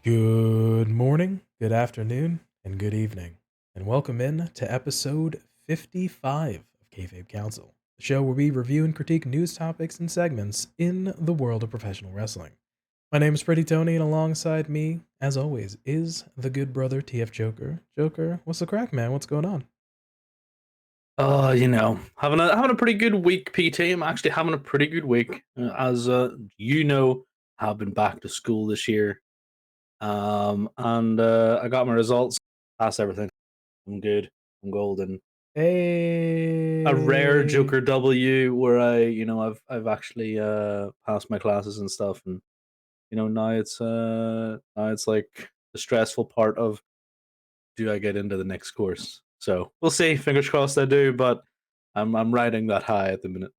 Good morning, good afternoon, and good evening, and welcome in to episode 55 of Kayfabe Kouncil, the show where we review and critique news topics and segments in the world of professional wrestling. My name is Pretty Tony, and alongside me, as always, is the good brother TF Joker. Joker, what's the crack, man? What's going on? Having a pretty good week, PT. I'm actually having a pretty good week. I've been back to school this year. And I got my results, passed everything. I'm good. I'm golden. Hey! A rare Joker W where I've actually passed my classes and stuff, and now it's like the stressful part of, do I get into the next course? So we'll see. Fingers crossed I do, but I'm riding that high at the minute.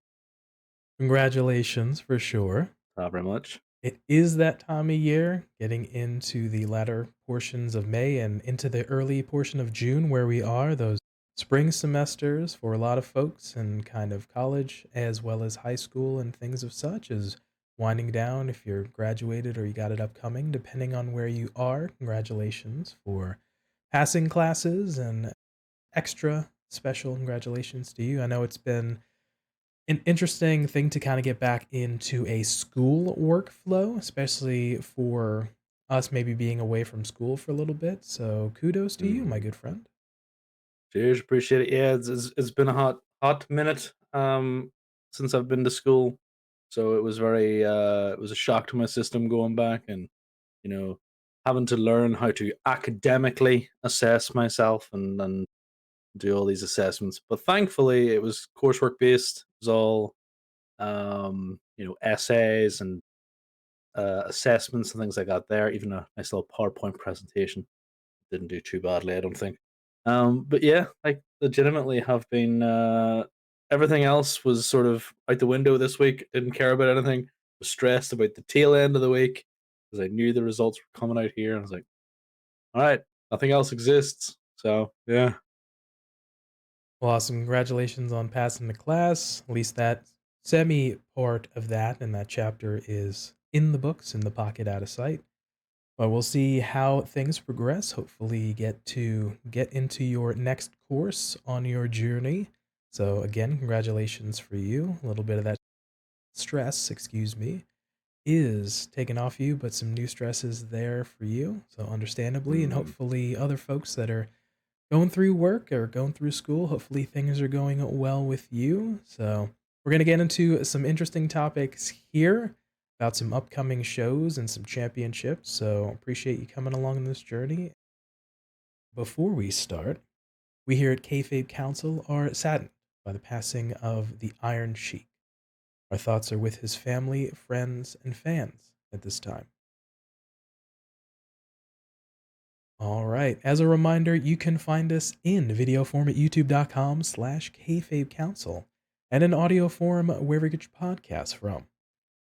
Congratulations for sure. Not very much. It is that time of year, getting into the latter portions of May and into the early portion of June where we are, those spring semesters for a lot of folks in kind of college as well as high school and things of such is winding down if you're graduated or you got it upcoming, depending on where you are. Congratulations for passing classes and extra special congratulations to you. I know it's been an interesting thing to kind of get back into a school workflow, especially for us maybe being away from school for a little bit. So kudos to you, my good friend. Cheers, appreciate it. Yeah, it's been a hot minute since I've been to school, so it was it was a shock to my system going back, and having to learn how to academically assess myself and do all these assessments. But thankfully, it was coursework based. It was all essays and assessments and things like that. There, even a nice little PowerPoint presentation. Didn't do too badly, I don't think. But yeah, I legitimately have been. Everything else was sort of out the window this week. Didn't care about anything. Was stressed about the tail end of the week because I knew the results were coming out here, and I was like, "All right, nothing else exists." So yeah. Well, awesome. Congratulations on passing the class. At least that semi part of that and that chapter is in the books, in the pocket, out of sight. But we'll see how things progress. Hopefully, you get into your next course on your journey. So again, congratulations for you. A little bit of that stress, is taken off you, but some new stress is there for you. So understandably, and hopefully other folks that are going through work or going through school, hopefully things are going well with you. So we're going to get into some interesting topics here about some upcoming shows and some championships. So appreciate you coming along on this journey. Before we start, we here at Kayfabe Kouncil are saddened by the passing of the Iron Sheik. Our thoughts are with his family, friends, and fans at this time. All right. As a reminder, you can find us in video form at youtube.com/Kayfabe Kouncil and in audio form wherever you get your podcasts from.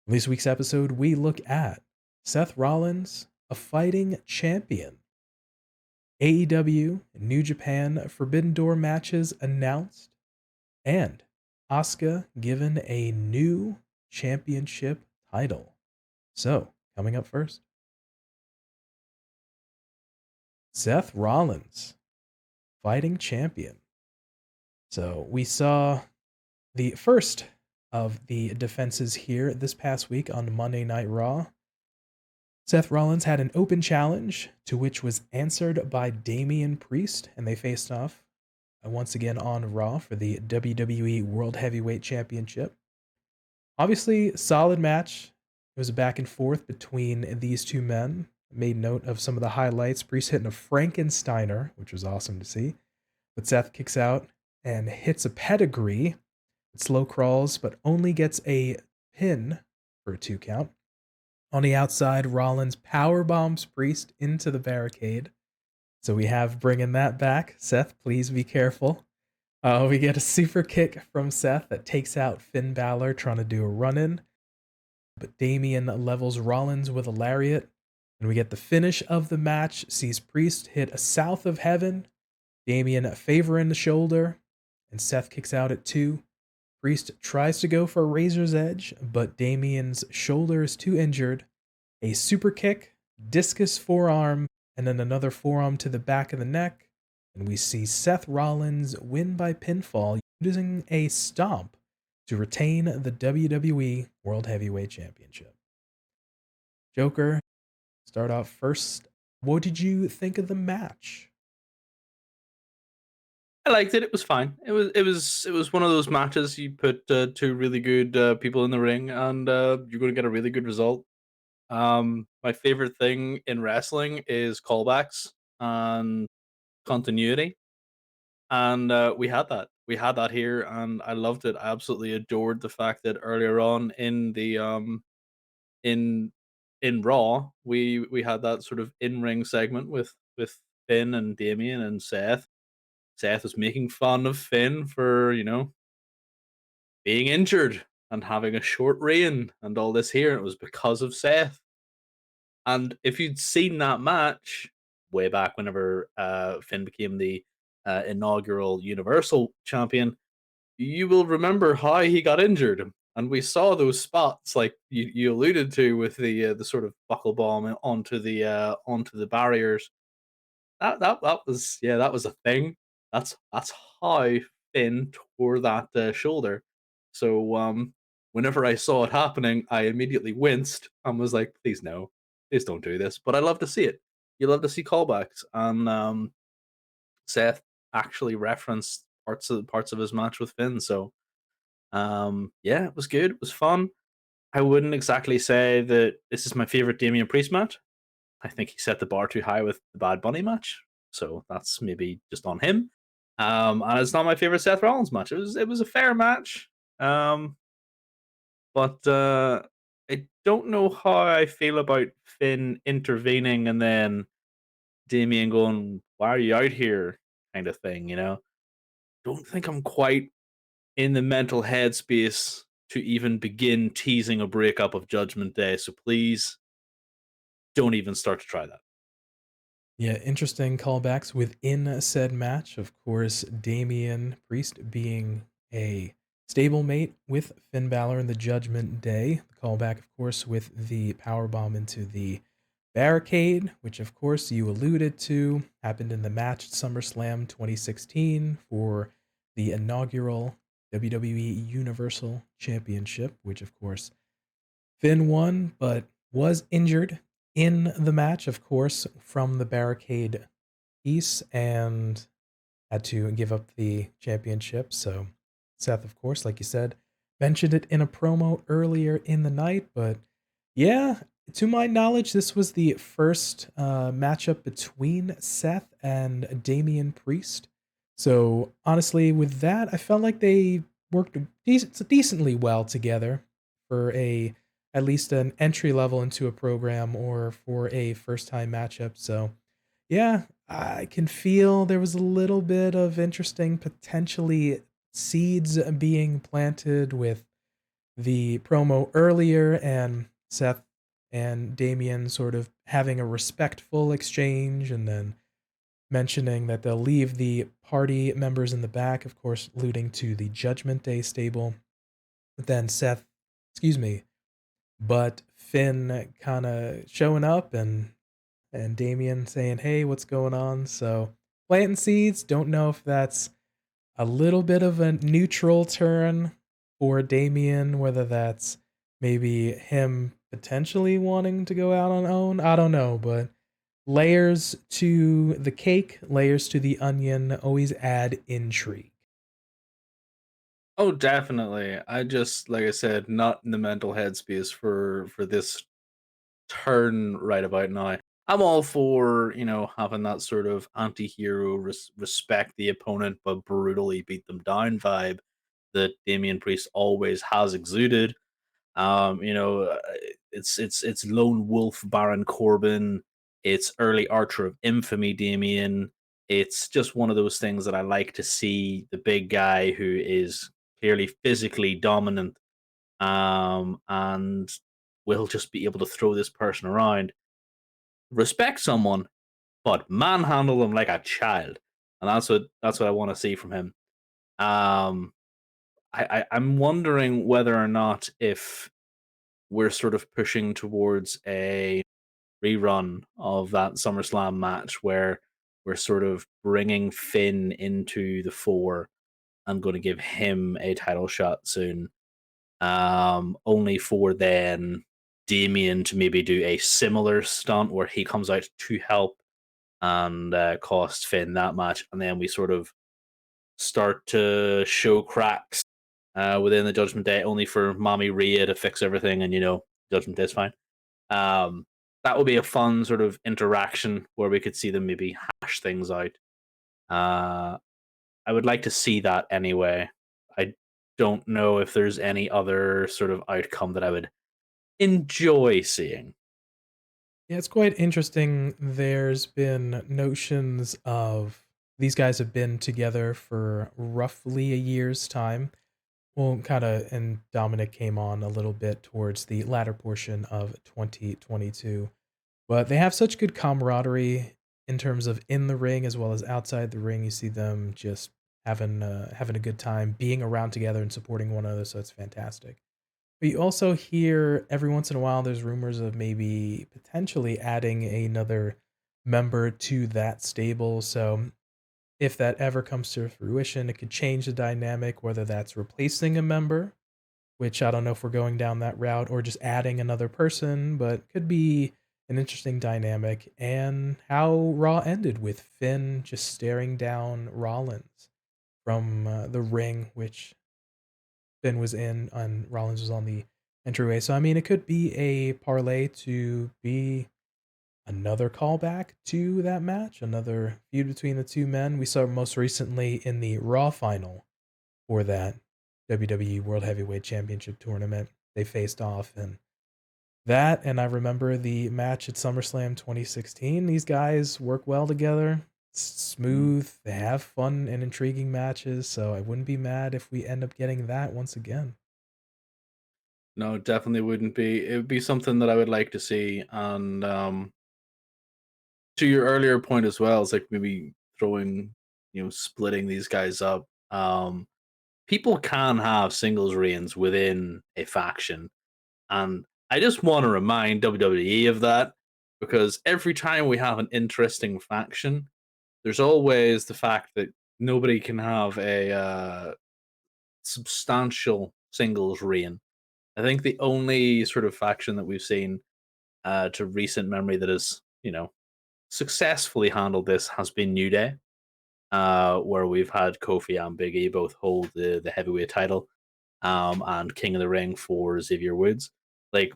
In this week's episode, we look at Seth Rollins, a fighting champion, AEW, New Japan Forbidden Door matches announced, and Asuka given a new championship title. So, coming up first, Seth Rollins, fighting champion. So we saw the first of the defenses here this past week on Monday Night Raw. Seth Rollins had an open challenge, to which was answered by Damian Priest, and they faced off once again on Raw for the WWE World Heavyweight Championship. Obviously, solid match. It was a back and forth between these two men. Made note of some of the highlights. Priest hitting a Frankensteiner, which was awesome to see. But Seth kicks out and hits a pedigree. It slow crawls, but only gets a pin for a 2 count. On the outside, Rollins power bombs Priest into the barricade. So we have bringing that back. Seth, please be careful. We get a super kick from Seth that takes out Finn Balor trying to do a run-in. But Damian levels Rollins with a lariat. And we get the finish of the match. Sees Priest hit a South of Heaven. Damian favoring the shoulder. And Seth kicks out at 2. Priest tries to go for a razor's edge, but Damian's shoulder is too injured. A super kick, discus forearm, and then another forearm to the back of the neck. And we see Seth Rollins win by pinfall using a stomp to retain the WWE World Heavyweight Championship. Joker, start off first. What did you think of the match? I liked it. It was fine. It was one of those matches you put two really good people in the ring, and you're going to get a really good result. My favorite thing in wrestling is callbacks and continuity, and we had that. We had that here, and I loved it. I absolutely adored the fact that earlier on in the in Raw, we had that sort of in ring segment with Finn and Damian and Seth. Seth was making fun of Finn for being injured and having a short reign and all this here. And it was because of Seth. And if you'd seen that match way back whenever Finn became the inaugural Universal Champion, you will remember how he got injured. And we saw those spots like you alluded to with the sort of buckle bomb onto the barriers. That was that was a thing. That's how Finn tore that shoulder. So whenever I saw it happening, I immediately winced and was like, "Please no, please don't do this." But I love to see it. You love to see callbacks, and Seth actually referenced parts of his match with Finn. So yeah, it was good. It was fun. I wouldn't exactly say that this is my favorite Damian Priest match. I think he set the bar too high with the Bad Bunny match, so that's maybe just on him. And it's not my favorite Seth Rollins match. It was a fair match, but I don't know how I feel about Finn intervening and then Damian going, "Why are you out here?" kind of thing. Don't think I'm quite in the mental headspace to even begin teasing a breakup of Judgment Day. So please don't even start to try that. Yeah, interesting callbacks within said match. Of course, Damian Priest being a stablemate with Finn Balor in the Judgment Day. The callback, of course, with the power bomb into the barricade, which, of course, you alluded to, happened in the match at SummerSlam 2016 for the inaugural WWE Universal Championship, which, of course, Finn won, but was injured in the match, of course, from the barricade piece and had to give up the championship. So Seth, of course, like you said, mentioned it in a promo earlier in the night. But yeah, to my knowledge, this was the first matchup between Seth and Damian Priest. So honestly, with that, I felt like they worked decently well together for a at least an entry level into a program or for a first time matchup. So yeah, I can feel there was a little bit of interesting potentially seeds being planted with the promo earlier and Seth and Damian sort of having a respectful exchange and then mentioning that they'll leave the party members in the back, of course, alluding to the Judgment Day stable. But then but Finn kind of showing up and Damian saying, "Hey, what's going on?" So planting seeds. Don't know if that's a little bit of a neutral turn for Damian, whether that's maybe him potentially wanting to go out on own. I don't know, but layers to the cake, layers to the onion always add intrigue. Oh, definitely. I just, like I said, not in the mental headspace for this turn right about now. I'm all for having that sort of anti-hero respect the opponent but brutally beat them down vibe that Damian Priest always has exuded. It's Lone Wolf Baron Corbin. It's early Archer of Infamy Damian. It's just one of those things that I like to see the big guy who is clearly physically dominant, and will just be able to throw this person around, respect someone, but manhandle them like a child, and that's what I want to see from him. Um, I'm wondering whether or not if we're sort of pushing towards a rerun of that SummerSlam match where we're sort of bringing Finn into the fore and going to give him a title shot soon. Only for then Damian to maybe do a similar stunt where he comes out to help and cost Finn that match, and then we sort of start to show cracks within the Judgment Day, only for Mommy Rhea to fix everything, and Judgment Day's fine. Um, that would be a fun sort of interaction where we could see them maybe hash things out. Uh, I would like to see that anyway. I don't know if there's any other sort of outcome that I would enjoy seeing. Yeah, it's quite interesting. There's been notions of these guys have been together for roughly a year's time. Well, kinda, and Dominic came on a little bit towards the latter portion of 2022. But they have such good camaraderie in terms of in the ring as well as outside the ring. You see them just having a good time, being around together and supporting one another, so it's fantastic. But you also hear every once in a while there's rumors of maybe potentially adding another member to that stable. So if that ever comes to fruition, it could change the dynamic, whether that's replacing a member, which I don't know if we're going down that route, or just adding another person, but could be an interesting dynamic. And how Raw ended with Finn just staring down Rollins from the ring, which Finn was in, and Rollins was on the entryway. So, I mean, it could be a parlay to be another callback to that match, another feud between the two men. We saw most recently in the Raw final for that WWE World Heavyweight Championship tournament. They faced off, and that, and I remember the match at SummerSlam 2016. These guys work well together. It's Mm. smooth. They have fun and intriguing matches, so I wouldn't be mad if we end up getting that once again. No, definitely wouldn't be. It would be something that I would like to see. And to your earlier point as well, it's like maybe throwing, splitting these guys up. People can have singles reigns within a faction, and I just want to remind WWE of that because every time we have an interesting faction, there's always the fact that nobody can have a substantial singles reign. I think the only sort of faction that we've seen to recent memory that has, successfully handled this has been New Day, where we've had Kofi and Big E both hold the heavyweight title, and King of the Ring for Xavier Woods. Like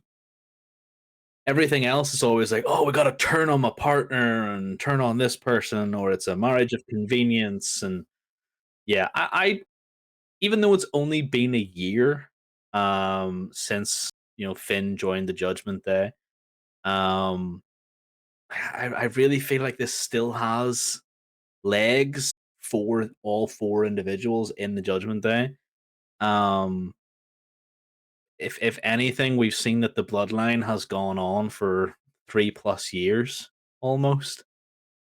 everything else is always like, oh, we got to turn on my partner and turn on this person, or it's a marriage of convenience. And yeah, I even though it's only been a year since Finn joined the Judgment Day, um, I really feel like this still has legs for all four individuals in the Judgment Day. Um, if anything, we've seen that the bloodline has gone on for 3+ years almost.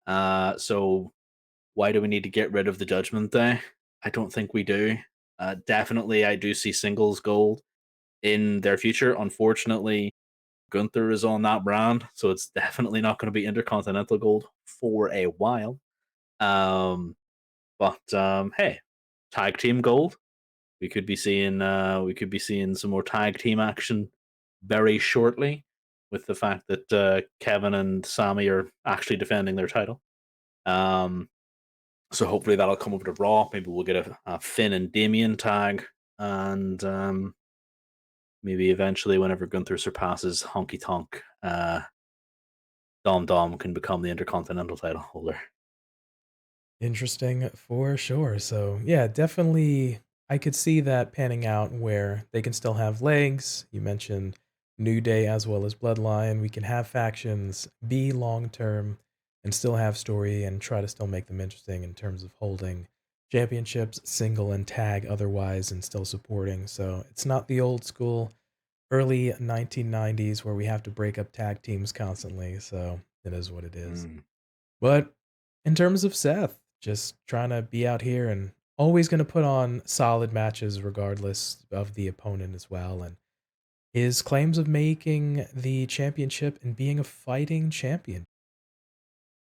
So why do we need to get rid of the Judgment Day? I don't think we do. Definitely, I do see singles gold in their future. Unfortunately, Gunther is on that brand, so it's definitely not going to be Intercontinental Gold for a while. But hey, tag team gold. We could be seeing some more tag team action very shortly, with the fact that Kevin and Sammy are actually defending their title. Um, so hopefully that'll come over to Raw. Maybe we'll get a Finn and Damian tag, and maybe eventually, whenever Gunther surpasses Honky Tonk, Dom Dom can become the Intercontinental title holder. Interesting for sure. So, yeah, definitely I could see that panning out where they can still have legs. You mentioned New Day as well as Bloodline. We can have factions, be long term, and still have story and try to still make them interesting in terms of holding championships, single and tag otherwise, and still supporting. So, it's not the old school early 1990s where we have to break up tag teams constantly. So, it is what it is. Mm. But in terms of Seth, just trying to be out here and always going to put on solid matches regardless of the opponent as well. And his claims of making the championship and being a fighting champion.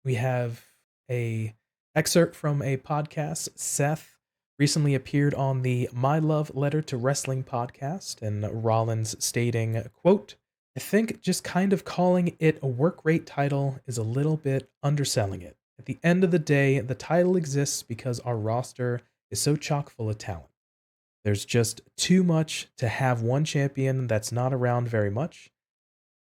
We have a excerpt from a podcast. Seth recently appeared on the My Love Letter to Wrestling podcast, and Rollins stating, quote, I think just kind of calling it a work rate title is a little bit underselling it. At the end of the day, the title exists because our roster is so chock full of talent. There's just too much to have one champion that's not around very much.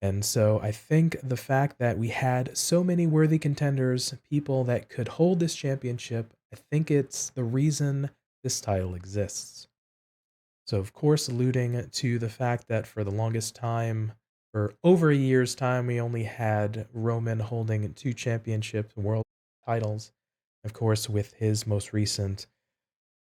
And so I think the fact that we had so many worthy contenders, people that could hold this championship, I think it's the reason this title exists. So, of course, alluding to the fact that for the longest time, for over a year's time, we only had Roman holding 2 championships, world titles. Of course, with his most recent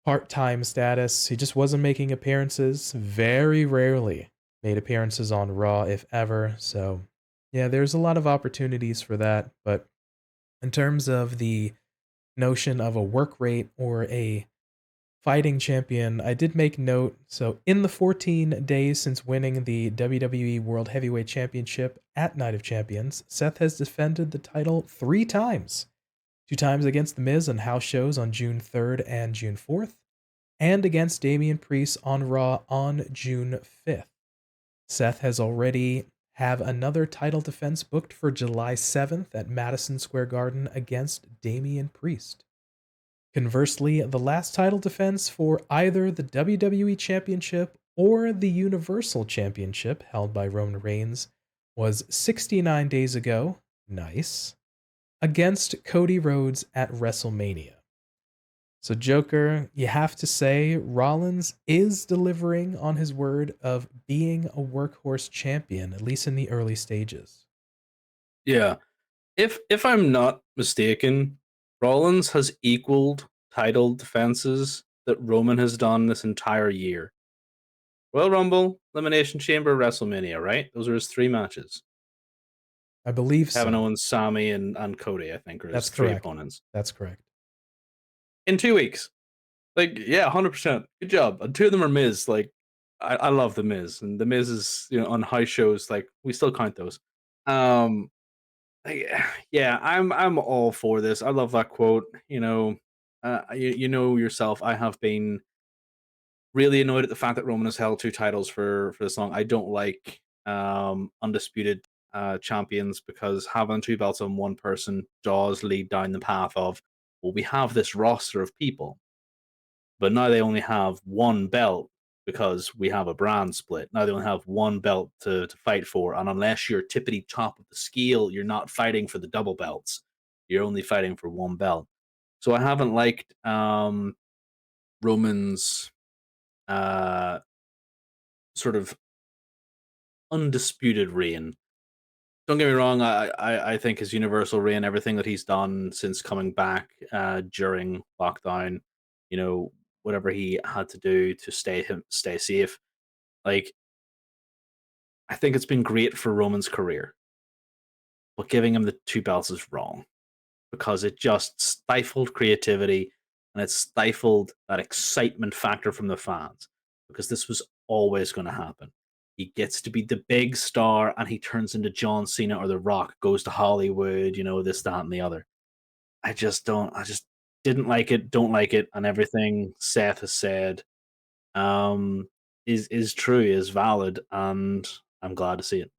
part-time status, he just wasn't making appearances, very rarely made appearances on Raw, if ever. So, yeah, there's a lot of opportunities for that. But in terms of the notion of a work rate or a fighting champion, I did make note. So, in the 14 days since winning the WWE World Heavyweight Championship at Night of Champions, Seth has defended the title 3 times. 2 times against The Miz on house shows on June 3rd and June 4th, and against Damian Priest on Raw on June 5th. Seth has already have another title defense booked for July 7th at Madison Square Garden against Damian Priest. Conversely, the last title defense for either the WWE Championship or the Universal Championship held by Roman Reigns was 69 days ago, nice, against Cody Rhodes at WrestleMania. So, Joker, you have to say Rollins is delivering on his word of being a workhorse champion, at least in the early stages. Yeah. If I'm not mistaken, Rollins has equaled title defenses that Roman has done this entire year. Royal Rumble, Elimination Chamber, WrestleMania, right? Those are his 3 matches. I believe Kevin so. Owens, Sami, and Cody, I think, are his That's 3 correct. opponents. That's correct. In 2 weeks. Like, yeah, 100%. Good job. And 2 of them are Miz. Like, I love the Miz, and the Miz is, on high shows. Like, we still count those. Um, yeah, I'm all for this. I love that quote. You know yourself. I have been really annoyed at the fact that Roman has held 2 titles for this long. I don't like undisputed champions, because having 2 belts on one person does lead down the path of, well, we have this roster of people, but now they only have 1 belt because we have a brand split. Now they only have 1 belt to fight for, and unless you're tippity top of the scale, you're not fighting for the double belts. You're only fighting for 1 belt. So I haven't liked Roman's sort of undisputed reign. Don't get me wrong, I think his Universal reign, everything that he's done since coming back during lockdown, whatever he had to do to stay safe, like, I think it's been great for Roman's career. But giving him the 2 belts is wrong, because it just stifled creativity, and it stifled that excitement factor from the fans, because this was always going to happen. He gets to be the big star and he turns into John Cena or The Rock, goes to Hollywood, this, that, and the other. I just didn't like it, don't like it, and everything Seth has said is true, is valid, and I'm glad to see it.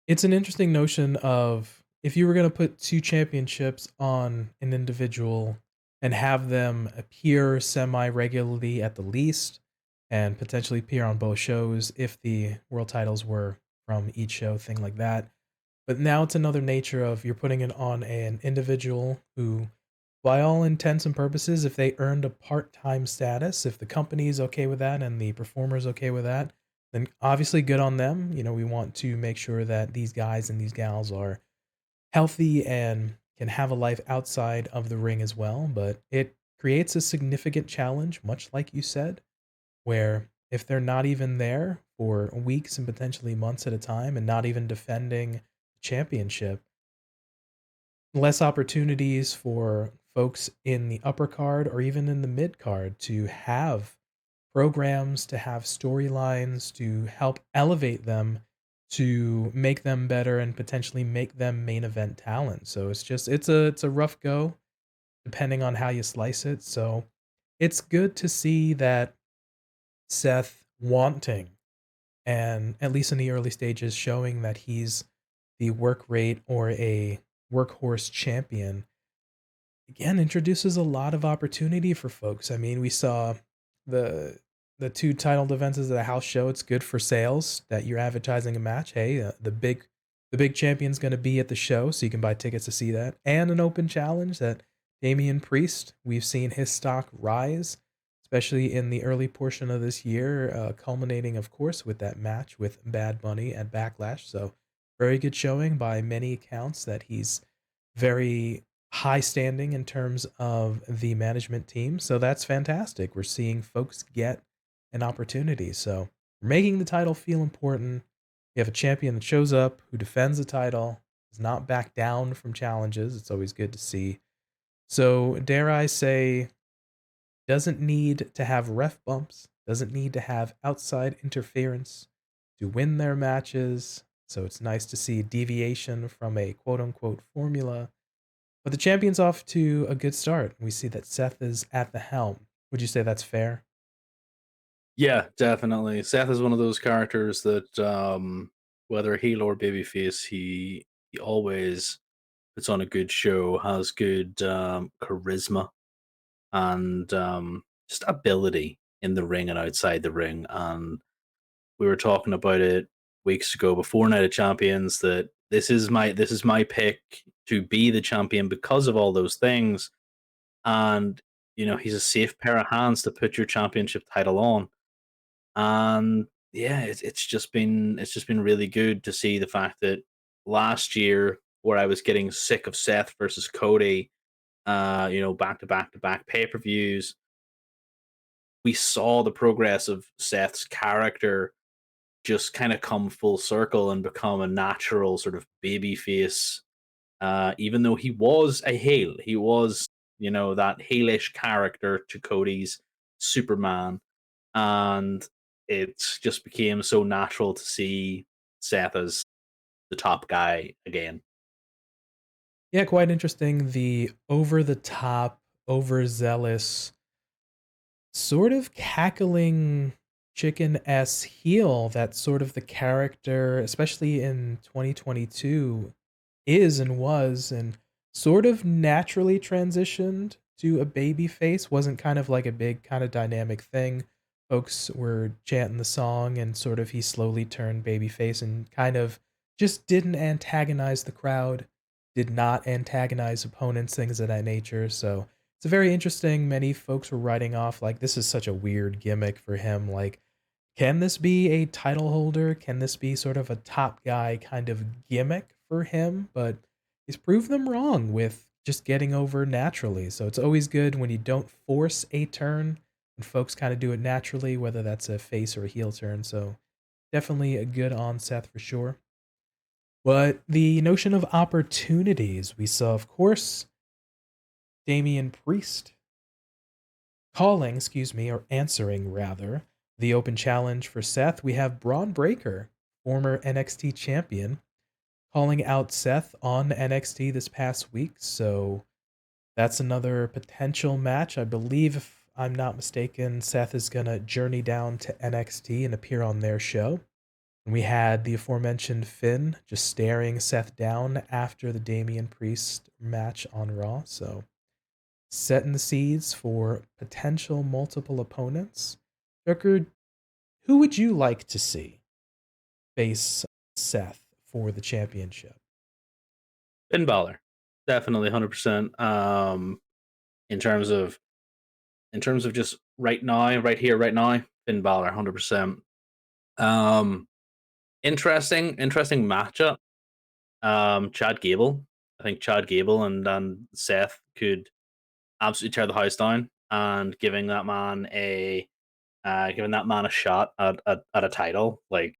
It's an interesting notion of if you were going to put 2 championships on an individual and have them appear semi-regularly at the least, and potentially appear on both shows if the world titles were from each show, thing like that. But now it's another nature of you're putting it on an individual who, by all intents and purposes, if they earned a part-time status, if the company's okay with that and the performer's okay with that, then obviously good on them. We want to make sure that these guys and these gals are healthy and can have a life outside of the ring as well. But it creates a significant challenge, much like you said, where if they're not even there for weeks and potentially months at a time and not even defending the championship, less opportunities for folks in the upper card or even in the mid card to have programs, to have storylines, to help elevate them, to make them better and potentially make them main event talent. So it's a rough go depending on how you slice it. So it's good to see that Seth wanting and at least in the early stages showing that he's the work rate or a workhorse champion again introduces a lot of opportunity for folks. I mean, we saw the the two titled events of the house show. It's good for sales that you're advertising a match. Hey, the big champion's going to be at the show, so you can buy tickets to see that. And an open challenge that Damian Priest. We've seen his stock rise, especially in the early portion of this year, culminating, of course, with that match with Bad Bunny at Backlash. So, very good showing by many accounts that he's very high standing in terms of the management team. So that's fantastic. We're seeing folks get an opportunity. So we're making the title feel important. You have a champion that shows up, who defends the title, does not back down from challenges. It's always good to see. So, dare I say, doesn't need to have ref bumps, doesn't need to have outside interference to win their matches. So, it's nice to see deviation from a quote unquote formula, but the champion's off to a good start. We see that Seth is at the helm. Would you say that's fair? Yeah, definitely. Seth is one of those characters that, whether heel or babyface, he always puts on a good show, has good charisma and just ability in the ring and outside the ring. And we were talking about it weeks ago before Night of Champions that this is my pick to be the champion because of all those things. And he's a safe pair of hands to put your championship title on. And yeah, it's just been really good to see the fact that last year, where I was getting sick of Seth versus Cody, back to back to back pay per views, we saw the progress of Seth's character just kind of come full circle and become a natural sort of baby face. Even though he was a heel, he was that heelish character to Cody's Superman, and it just became so natural to see Seth as the top guy again. Yeah, quite interesting. The over the top, overzealous, sort of cackling chicken s heel that sort of the character, especially in 2022, is and was, and sort of naturally transitioned to a baby face. Wasn't kind of like a big kind of dynamic thing. Folks were chanting the song and sort of he slowly turned babyface and kind of just didn't antagonize the crowd, did not antagonize opponents, things of that nature. So it's very interesting. Many folks were writing off like this is such a weird gimmick for him. Like, can this be a title holder? Can this be sort of a top guy kind of gimmick for him? But he's proved them wrong with just getting over naturally. So it's always good when you don't force a turn and folks kind of do it naturally, whether that's a face or a heel turn. So definitely a good on Seth for sure. But the notion of opportunities, we saw, of course, Damian Priest calling, excuse me, or answering rather, the open challenge for Seth. We have Braun Breaker, former NXT champion, calling out Seth on NXT this past week. So that's another potential match. I believe, if I'm not mistaken, Seth is going to journey down to NXT and appear on their show. And we had the aforementioned Finn just staring Seth down after the Damian Priest match on Raw. So setting the seeds for potential multiple opponents. Tucker, who would you like to see face Seth for the championship? Finn Balor, definitely 100%. In terms of just right now, right here, right now, Finn Balor, 100%. Um, interesting matchup. Chad Gable. I think Chad Gable and Seth could absolutely tear the house down, and giving that man a shot at a title, like,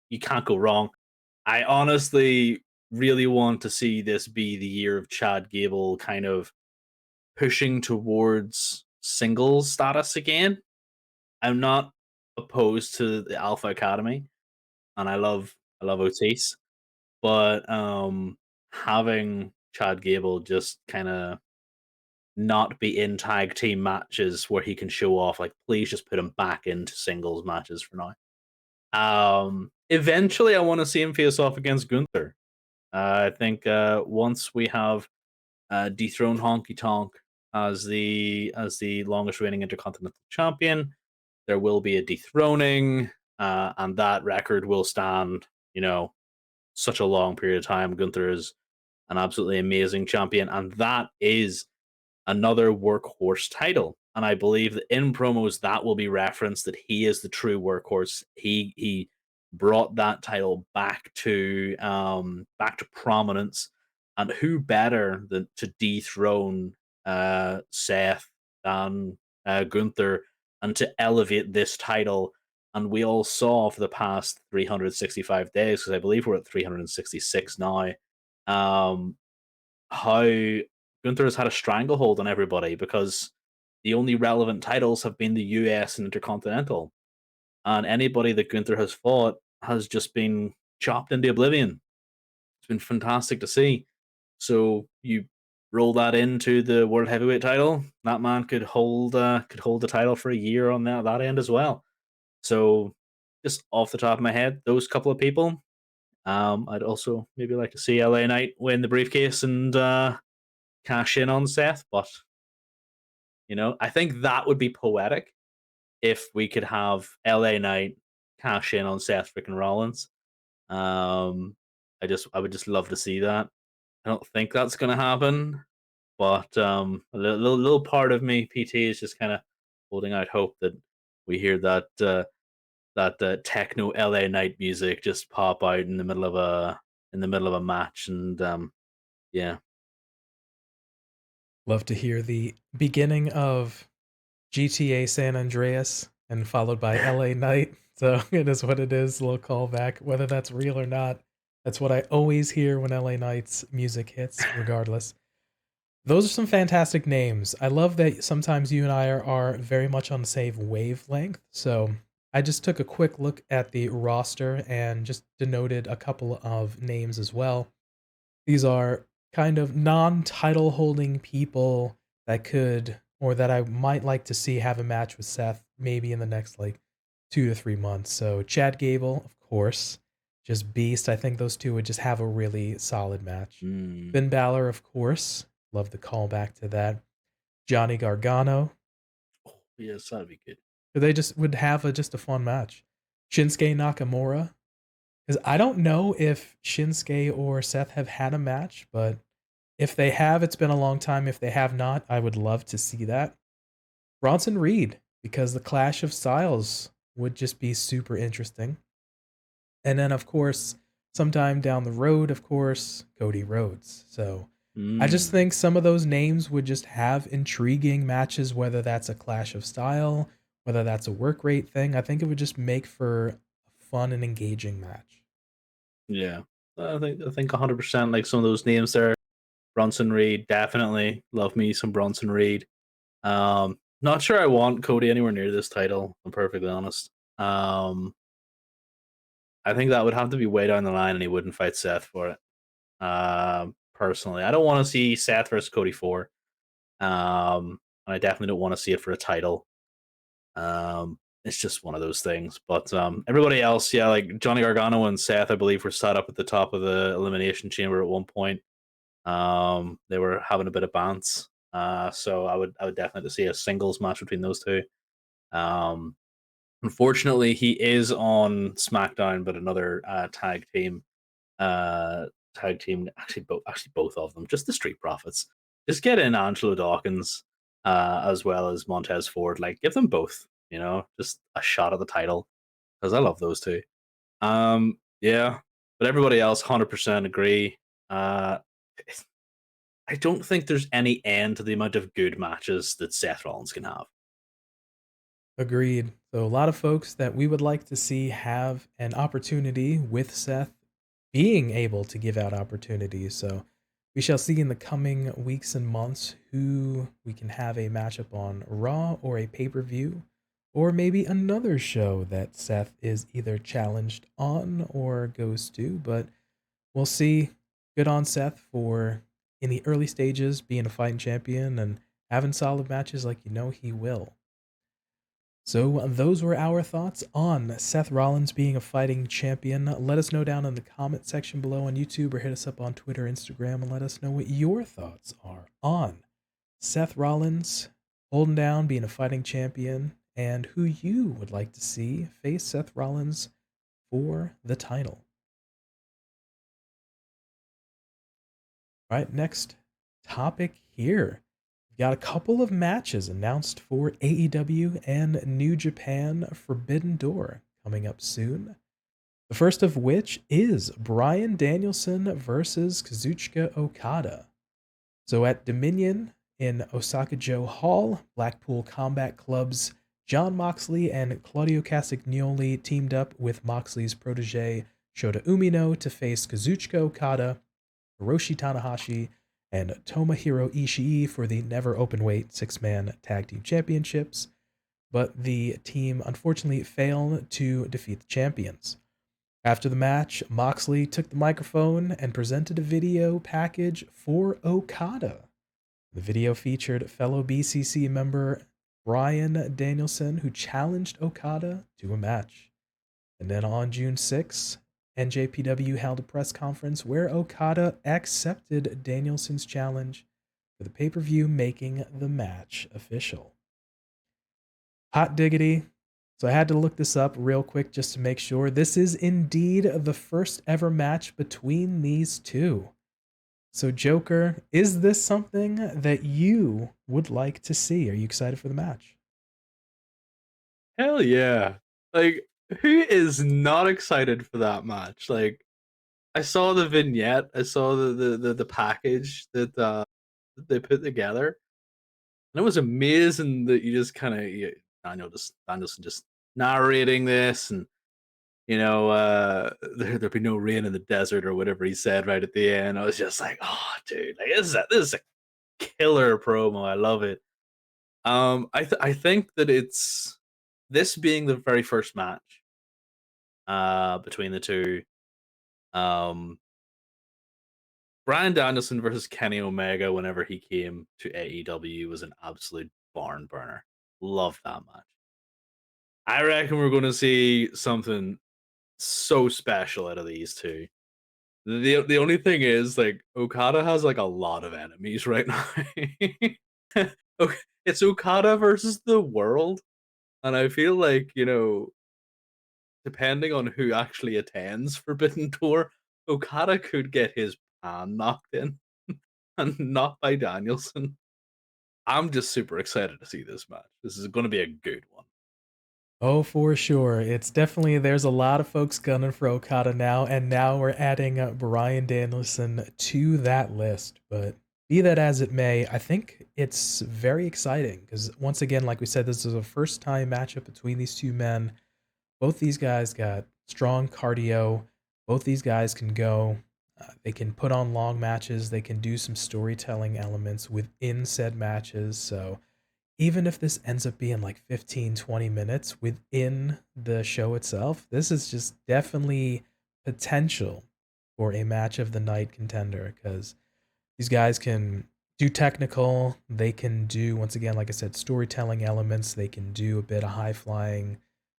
you can't go wrong. I honestly really want to see this be the year of Chad Gable kind of pushing towards singles status again. I'm not opposed to the Alpha Academy, and I love Otis, but having Chad Gable just kind of not be in tag team matches where he can show off, like, please just put him back into singles matches for now. Eventually, I want to see him face off against Gunther. I think once we have dethroned Honky Tonk as the longest reigning Intercontinental Champion, there will be a dethroning, and that record will stand. Such a long period of time. Gunther is an absolutely amazing champion, and that is another workhorse title. And I believe that in promos that will be referenced that he is the true workhorse. He brought that title back to prominence, and who better than to dethrone Seth than Gunther, and to elevate this title. And we all saw for the past 365 days, because I believe we're at 366 now, how Gunther has had a stranglehold on everybody, because the only relevant titles have been the US and Intercontinental. And anybody that Gunther has fought has just been chopped into oblivion. It's been fantastic to see. So you roll that into the World Heavyweight title, that man could hold the title for a year on that end as well. So just off the top of my head, those couple of people. I'd also maybe like to see LA Knight win the briefcase and cash in on Seth, but I think that would be poetic if we could have LA Knight cash in on Seth freaking Rollins. I would just love to see that. I don't think that's gonna happen, but a little part of me, PT, is just kind of holding out hope that we hear that techno LA Knight music just pop out in the middle of a match, and yeah. Love to hear the beginning of GTA San Andreas and followed by LA Knight. So it is what it is, a little callback, whether that's real or not. That's what I always hear when LA Knight's music hits, regardless. Those are some fantastic names. I love that sometimes you and I are very much on the same wavelength. So I just took a quick look at the roster and just denoted a couple of names as well. These are kind of non-title holding people that could, or that I might like to see have a match with Seth maybe in the next like 2 to 3 months. So Chad Gable, of course, just beast. I think those two would just have a really solid match. Mm. Finn Balor, of course, love the callback to that. Johnny Gargano. Oh, yes, that'd be good. They just would have just a fun match. Shinsuke Nakamura, because I don't know if Shinsuke or Seth have had a match, but if they have, it's been a long time. If they have not, I would love to see that. Bronson Reed, because the clash of styles would just be super interesting. And then, of course, sometime down the road, of course, Cody Rhodes. So I just think some of those names would just have intriguing matches, whether that's a clash of style, whether that's a work rate thing. I think it would just make for a fun and engaging match. Yeah, I think 100%. Like some of those names there, Bronson Reed, definitely love me some Bronson Reed. Not sure I want Cody anywhere near this title. I'm perfectly honest. I think that would have to be way down the line, and he wouldn't fight Seth for it. Personally, I don't want to see Seth versus Cody 4. And I definitely don't want to see it for a title. It's just one of those things. But everybody else, yeah, like Johnny Gargano and Seth, I believe, were set up at the top of the Elimination Chamber at one point. They were having a bit of bounce. So I would definitely see a singles match between those two. Unfortunately, he is on SmackDown, but another tag team. Actually both of them, just the Street Profits. Just get in Angelo Dawkins, as well as Montez Ford. Like, give them both, just a shot at the title, because I love those two. Yeah, but everybody else, 100% agree. I don't think there's any end to the amount of good matches that Seth Rollins can have. Agreed. So a lot of folks that we would like to see have an opportunity with Seth being able to give out opportunities. So We shall see in the coming weeks and months who we can have a matchup on Raw or a pay-per-view, or maybe another show that Seth is either challenged on or goes to, but we'll see. Good on Seth for, in the early stages, being a fighting champion and having solid matches like you know he will. So those were our thoughts on Seth Rollins being a fighting champion. Let us know down in the comment section below on YouTube or hit us up on Twitter, Instagram, and let us know what your thoughts are on Seth Rollins holding down, being a fighting champion, and who you would like to see face Seth Rollins for the title. All right, next topic here. We've got a couple of matches announced for AEW and New Japan Forbidden Door coming up soon. The first of which is Bryan Danielson versus Kazuchika Okada. So at Dominion in Osaka-jo Hall, Blackpool Combat Club's Jon Moxley and Claudio Castagnoli teamed up with Moxley's protege Shota Umino to face Kazuchika Okada, Hiroshi Tanahashi, and Tomohiro Ishii for the never openweight six-man tag team championships, but the team unfortunately failed to defeat the champions. After the match, Moxley took the microphone and presented a video package for Okada. The video featured fellow BCC member Bryan Danielson, who challenged Okada to a match. And then on June 6th, NJPW held a press conference where Okada accepted Danielson's challenge for the pay-per-view, making the match official. Hot diggity. So I had to look this up real quick just to make sure. This is indeed the first ever match between these two. So Joker, is this something that you would like to see? Are you excited for the match? Hell yeah. Like, who is not excited for that match? Like, I saw the vignette, I saw the package that they put together, and it was amazing that you just kind of Danielson just narrating this, and there'd be no rain in the desert or whatever he said right at the end. I was just like, oh, dude, like this is a killer promo. I love it. I think that it's this being the very first match between the two. Um, Bryan Danielson versus Kenny Omega whenever he came to AEW was an absolute barn burner. Love that match. I reckon we're going to see something so special out of these two. The only thing is, like, Okada has like a lot of enemies right now. It's Okada versus the world, and I feel like, depending on who actually attends Forbidden Door, Okada could get his pan knocked in, and not by Danielson. I'm just super excited to see this match. This is going to be a good one. Oh, for sure. It's definitely, there's a lot of folks gunning for Okada now, and now we're adding Bryan Danielson to that list. But be that as it may, I think it's very exciting because, once again, like we said, this is a first time matchup between these two men. Both these guys got strong cardio. Both these guys can go. They can put on long matches. They can do some storytelling elements within said matches. So even if this ends up being like 15, 20 minutes within the show itself, this is just definitely potential for a match of the night contender because these guys can do technical. They can do, once again, like I said, storytelling elements. They can do a bit of high flying.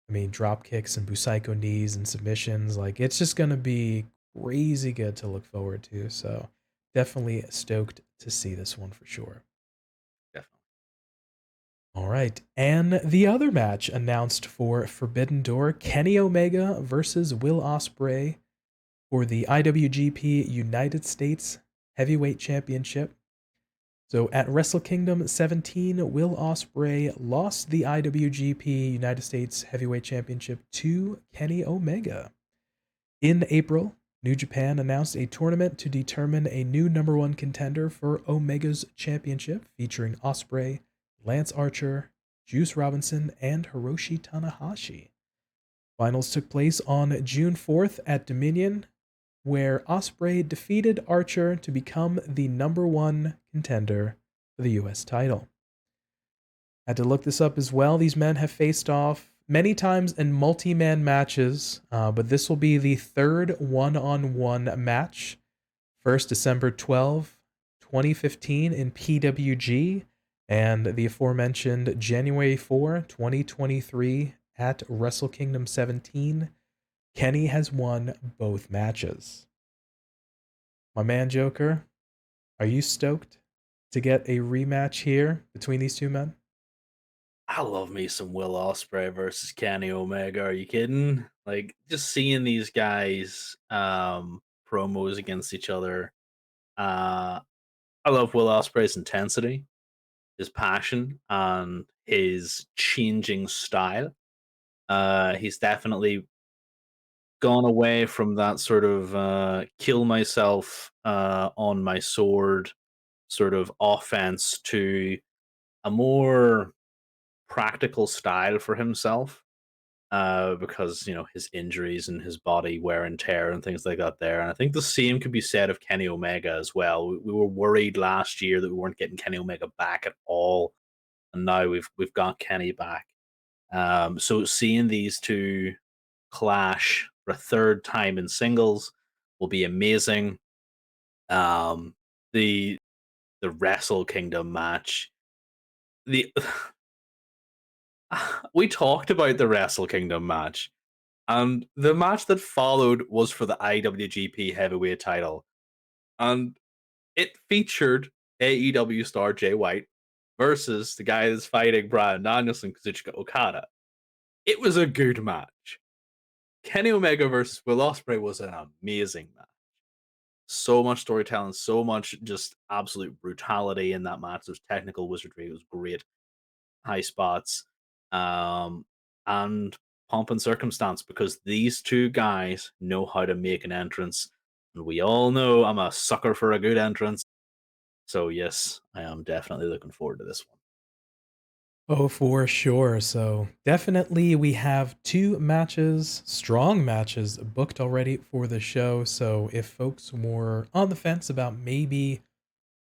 I mean, drop kicks and Busaiko knees and submissions. Like, it's just going to be crazy good to look forward to. So definitely stoked to see this one for sure. Definitely. All right. And the other match announced for Forbidden Door, Kenny Omega versus Will Ospreay for the IWGP United States Heavyweight Championship. So at Wrestle Kingdom 17, Will Ospreay lost the IWGP United States Heavyweight Championship to Kenny Omega. In April, New Japan announced a tournament to determine a new number one contender for Omega's championship, featuring Ospreay, Lance Archer, Juice Robinson, and Hiroshi Tanahashi. Finals took place on June 4th at Dominion, where Ospreay defeated Archer to become the #1 contender for the US title. Had to look this up as well. These men have faced off many times in multi-man matches, but this will be the third one-on-one match. First, December 12, 2015 in PWG, and the aforementioned January 4, 2023 at Wrestle Kingdom 17. Kenny has won both matches. My man Joker, are you stoked to get a rematch here between these two men? I love me some Will Ospreay versus Kenny Omega. Are you kidding? Like just seeing these guys promos against each other. Uh I love Will Ospreay's intensity, his passion, and his changing style. He's definitely gone away from that sort of kill myself on my sword sort of offense to a more practical style for himself, because his injuries and his body wear and tear and things like that there. And I think the same could be said of Kenny Omega as well. We were worried last year that we weren't getting Kenny Omega back at all, and now we've got Kenny back. So seeing these two clash for a third time in singles will be amazing. Um, the the Wrestle Kingdom match, the we talked about the Wrestle Kingdom match, and the match that followed was for the IWGP Heavyweight Title, and it featured AEW star Jay White versus the guy that's fighting Bryan Danielson, Kazuchika Okada. It was a good match. Kenny Omega versus Will Ospreay was an amazing match. So much storytelling, so much just absolute brutality in that match. There's technical wizardry. It was great. High spots, and pomp and circumstance, because these two guys know how to make an entrance. And we all know I'm a sucker for a good entrance. So, yes, I am definitely looking forward to this one. Oh, for sure. So definitely we have two matches, strong matches booked already for the show. So if folks were on the fence about maybe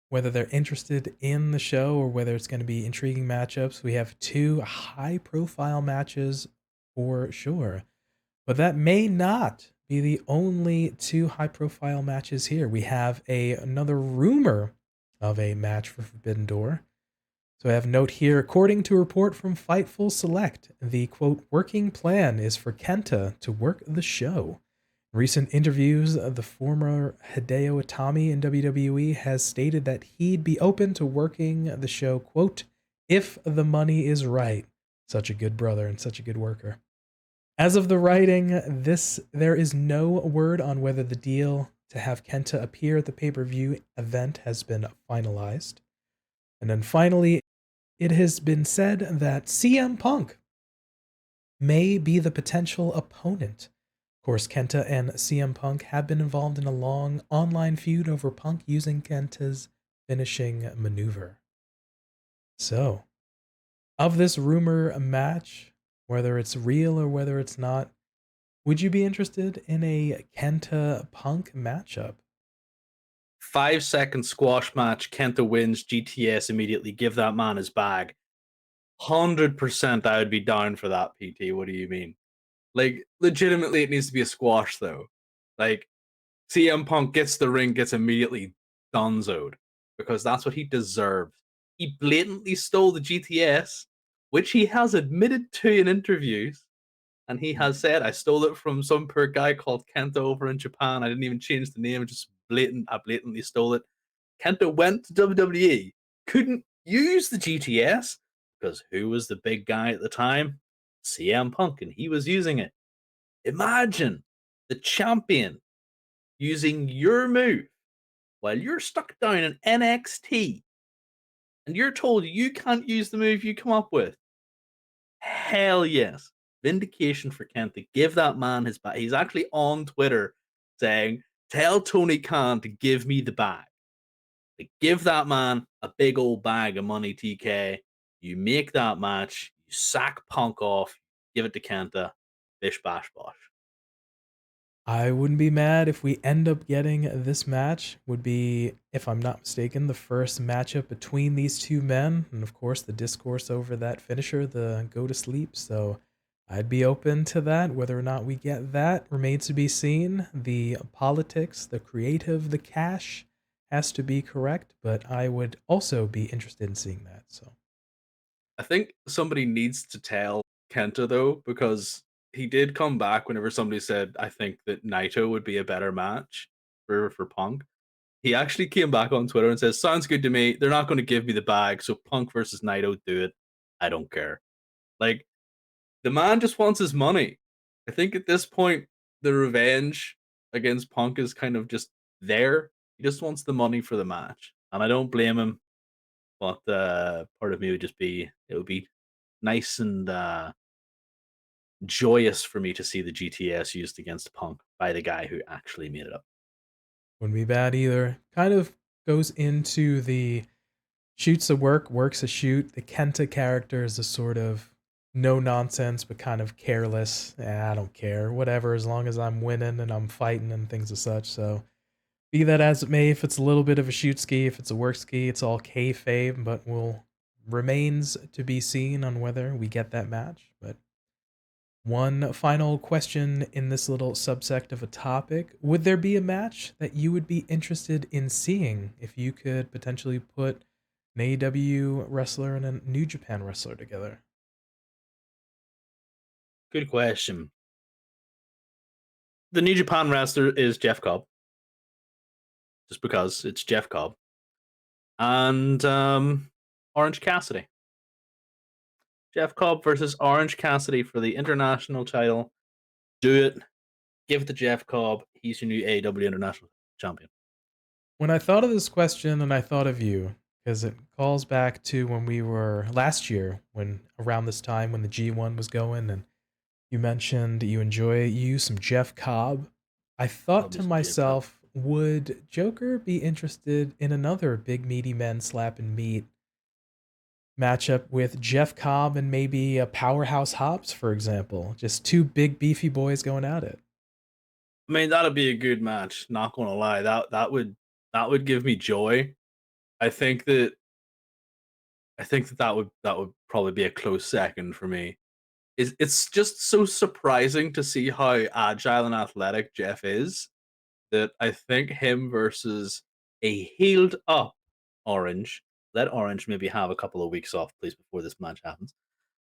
whether they're interested in the show or whether it's going to be intriguing matchups, we have two high profile matches for sure. But that may not be the only two high profile matches here. We have another rumor of a match for Forbidden Door. So I have note here, according to a report from Fightful Select, the quote, working plan is for Kenta to work the show. In recent interviews, the former Hideo Itami in WWE has stated that he'd be open to working the show, quote, if the money is right. Such a good brother and such a good worker. As of the writing, there is no word on whether the deal to have Kenta appear at the pay-per-view event has been finalized. And then finally, it has been said that CM Punk may be the potential opponent. Of course, Kenta and CM Punk have been involved in a long online feud over Punk using Kenta's finishing maneuver. So, of this rumor match, whether it's real or whether it's not, would you be interested in a Kenta Punk matchup? 5 second squash match. Kenta wins. GTS immediately. Give that man his bag. 100% I would be down for that, PT. What do you mean? Like, legitimately, it needs to be a squash, though. Like, CM Punk gets the ring, gets immediately donezoed, because that's what he deserves. He blatantly stole the GTS, which he has admitted to in interviews, and he has said, I stole it from some poor guy called Kenta over in Japan. I didn't even change the name, I blatantly stole it. Kenta went to WWE, couldn't use the GTS, because who was the big guy at the time? CM Punk, and he was using it. Imagine the champion using your move while you're stuck down in NXT and you're told you can't use the move you come up with. Hell yes. Vindication for Kenta. Give that man his bag. He's actually on Twitter saying, tell Tony Khan to give me the bag. Like, give that man a big old bag of money, TK. You make that match, you sack Punk off, give it to Kenta, bish bash bosh. I wouldn't be mad if we end up getting this match. Would be, if I'm not mistaken, the first matchup between these two men. And of course, the discourse over that finisher, the go to sleep. So I'd be open to that. Whether or not we get that remains to be seen. The politics, the creative, the cash has to be correct. But I would also be interested in seeing that. So I think somebody needs to tell Kenta though, because he did come back whenever somebody said, I think that Naito would be a better match for Punk. He actually came back on Twitter and says, sounds good to me. They're not going to give me the bag, so Punk versus Naito, do it. I don't care. Like, the man just wants his money. I think at this point, the revenge against Punk is kind of just there. He just wants the money for the match. And I don't blame him. But part of me would just be, it would be nice and joyous for me to see the GTS used against Punk by the guy who actually made it up. wouldn't be bad either. Kind of goes into the shoots a work, works a shoot. The Kenta character is a sort of no nonsense, but kind of careless. I don't care, whatever, as long as I'm winning and I'm fighting and things of such. So be that as it may, if it's a little bit of a shoot ski, if it's a work ski, it's all kayfabe, but will remains to be seen on whether we get that match. But one final question in this little subsect of a topic. Would there be a match that you would be interested in seeing if you could potentially put an AEW wrestler and a New Japan wrestler together? Good question. The New Japan wrestler is Jeff Cobb, just because it's Jeff Cobb. And Orange Cassidy. Jeff Cobb versus Orange Cassidy for the international title. Do it. Give it to Jeff Cobb. He's your new AEW International Champion. When I thought of this question and I thought of you, because it calls back to when we were last year, when around this time when the G1 was going, and you mentioned you enjoy you some Jeff Cobb. I thought Love me to some Jeff Cobb. myself, would Joker be interested in another big meaty men slap and meat matchup with Jeff Cobb and maybe a Powerhouse Hobbs, for example? Just two big beefy boys going at it. I mean, that'd be a good match. Not gonna lie, that would give me joy. I think that that would probably be a close second for me. It's just so surprising to see how agile and athletic Jeff is, that I think him versus a healed up Orange. Let Orange maybe have a couple of weeks off, please, before this match happens.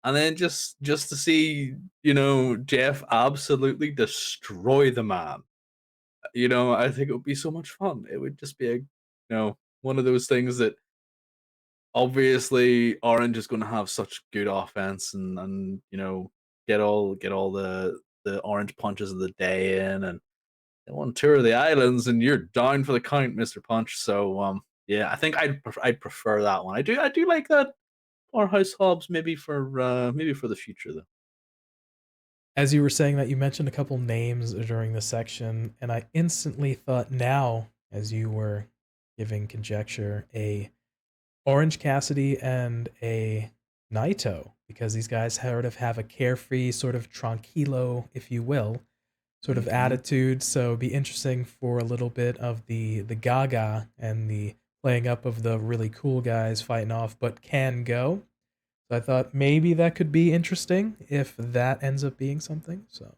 And then just to see, Jeff absolutely destroy the man. I think it would be so much fun. It would just be one of those things that obviously Orange is going to have such good offense, and get all the orange punches of the day in, and they want to tour the islands, and you're down for the count, Mister Punch. So yeah, I think I'd prefer that one. I do like that Powerhouse Hobbs, maybe for the future though. As you were saying that, you mentioned a couple names during the section, and I instantly thought now, as you were giving conjecture, a Orange Cassidy and a Naito, because these guys sort of have a carefree, sort of tranquilo, if you will, sort of Mm-hmm. attitude. So it'd be interesting for a little bit of the Gaga and the playing up of the really cool guys fighting off, but can go. So I thought maybe that could be interesting if that ends up being something. So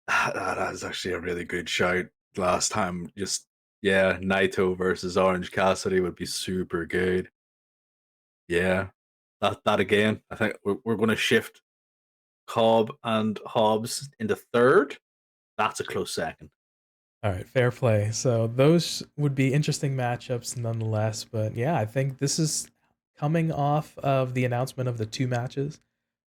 That is actually a really good shout. Last time, just yeah, Naito versus Orange Cassidy would be super good. Yeah, that again. I think we're going to shift Cobb and Hobbs into third. That's a close second. all right, fair play. So those would be interesting matchups nonetheless. But yeah, I think this is coming off of the announcement of the two matches.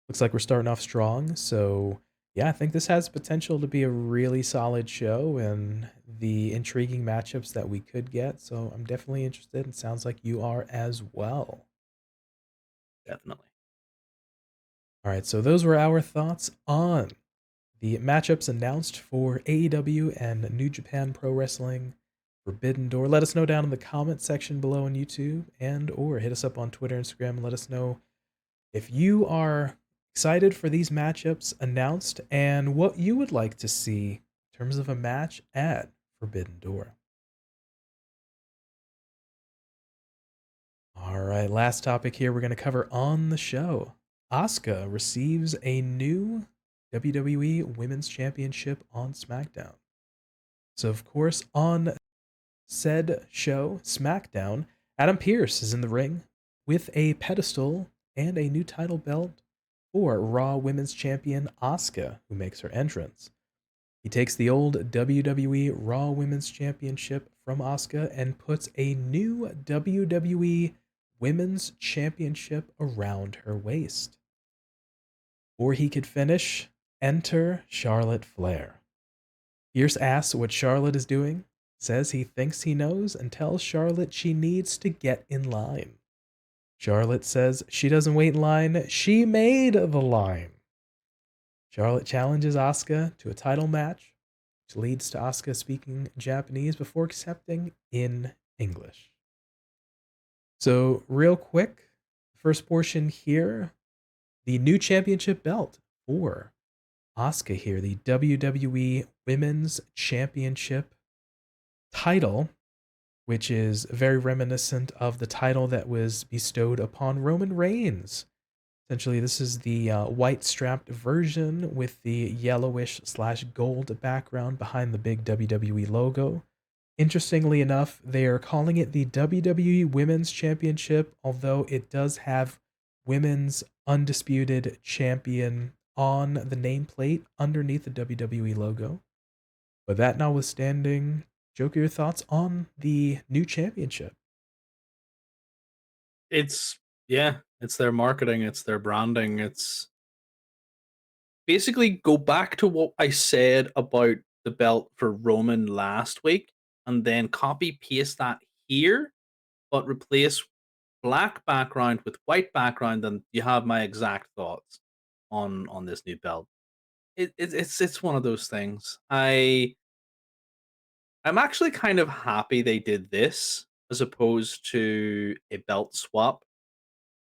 Looks like we're starting off strong. So yeah, I think this has potential to be a really solid show and the intriguing matchups that we could get. So I'm definitely interested. It sounds like you are as well. Definitely. All right, so those were our thoughts on the matchups announced for AEW and New Japan Pro Wrestling Forbidden Door. Let us know down in the comment section below on YouTube, and or hit us up on Twitter, Instagram, and let us know if you are excited for these matchups announced and what you would like to see in terms of a match at Forbidden Door. All right, last topic here we're going to cover on the show. Asuka receives a new WWE Women's Championship on SmackDown. So, of course, on said show, SmackDown, Adam Pearce is in the ring with a pedestal and a new title belt for Raw Women's Champion Asuka, who makes her entrance. He takes the old WWE Raw Women's Championship from Asuka and puts a new WWE Women's Championship around her waist. Before he could finish, enter Charlotte Flair. Pierce asks what Charlotte is doing, says he thinks he knows, and tells Charlotte she needs to get in line. Charlotte says she doesn't wait in line, she made the line. Charlotte challenges Asuka to a title match, which leads to Asuka speaking Japanese before accepting in English. So, real quick, first portion here, the new championship belt for Asuka here, the WWE Women's Championship title, which is very reminiscent of the title that was bestowed upon Roman Reigns. Essentially, this is the white strapped version with the yellowish/gold background behind the big WWE logo. Interestingly enough, they are calling it the WWE Women's Championship, although it does have Women's Undisputed Champion on the nameplate underneath the WWE logo. But that notwithstanding, Joker, your thoughts on the new championship? It's their marketing, it's their branding. It's basically go back to what I said about the belt for Roman last week and then copy paste that here, but replace black background with white background, and you have my exact thoughts on this new belt. It's one of those things. I'm actually kind of happy they did this as opposed to a belt swap.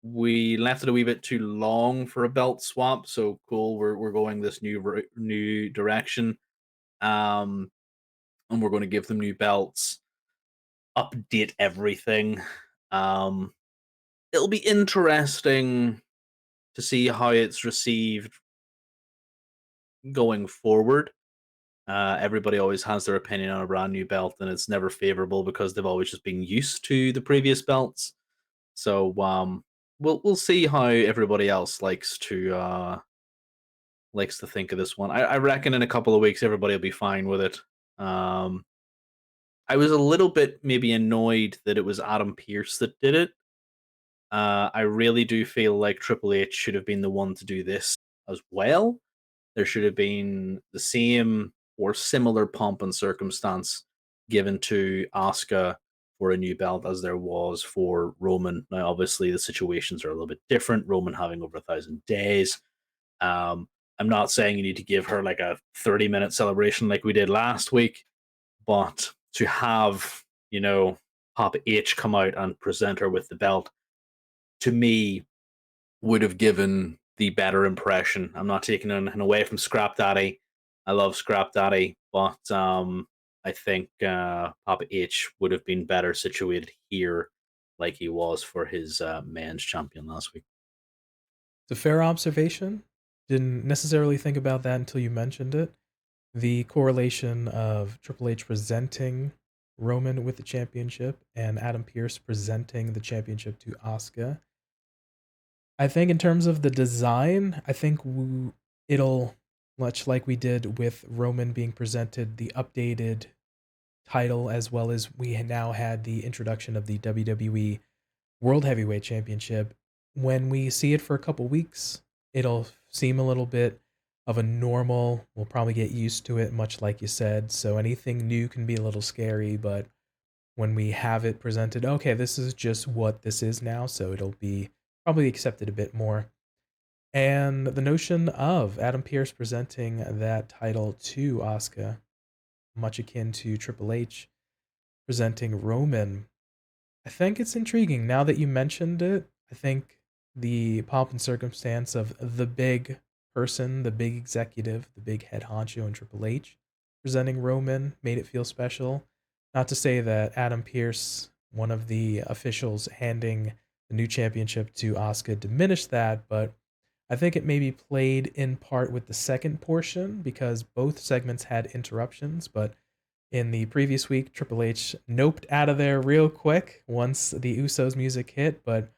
We left it a wee bit too long for a belt swap, so cool. We're going this new direction, and we're going to give them new belts, update everything. Um, it'll be interesting to see how it's received going forward. Everybody always has their opinion on a brand new belt, and it's never favorable because they've always just been used to the previous belts. So we'll see how everybody else likes to think of this one. I reckon in a couple of weeks everybody will be fine with it. I was a little bit maybe annoyed that it was Adam Pearce that did it. I really do feel like Triple H should have been the one to do this as well. There should have been the same or similar pomp and circumstance given to Asuka for a new belt as there was for Roman. Now, obviously, the situations are a little bit different. Roman having over 1,000 days. I'm not saying you need to give her like a 30-minute celebration like we did last week, but to have, Papa H come out and present her with the belt, to me, would have given the better impression. I'm not taking anything away from Scrap Daddy. I love Scrap Daddy, but I think Papa H would have been better situated here, like he was for his men's champion last week. It's a fair observation. Didn't necessarily think about that until you mentioned it. The correlation of Triple H presenting Roman with the championship and Adam Pearce presenting the championship to Asuka. I think in terms of the design, I think it'll, much like we did with Roman being presented the updated title, as well as we now had the introduction of the WWE World Heavyweight Championship. When we see it for a couple weeks, it'll seem a little bit of a normal. We'll probably get used to it, much like you said. So anything new can be a little scary, but when we have it presented, okay, this is just what this is now, so it'll be probably accepted a bit more. And the notion of Adam Pearce presenting that title to Asuka, much akin to Triple H presenting Roman, I think it's intriguing. Now that you mentioned it, I think the pomp and circumstance of the big person, the big executive, the big head honcho in Triple H presenting Roman made it feel special. Not to say that Adam Pearce, one of the officials handing the new championship to Asuka, diminished that, but I think it maybe played in part with the second portion because both segments had interruptions. But in the previous week, Triple H noped out of there real quick once the Usos music hit, but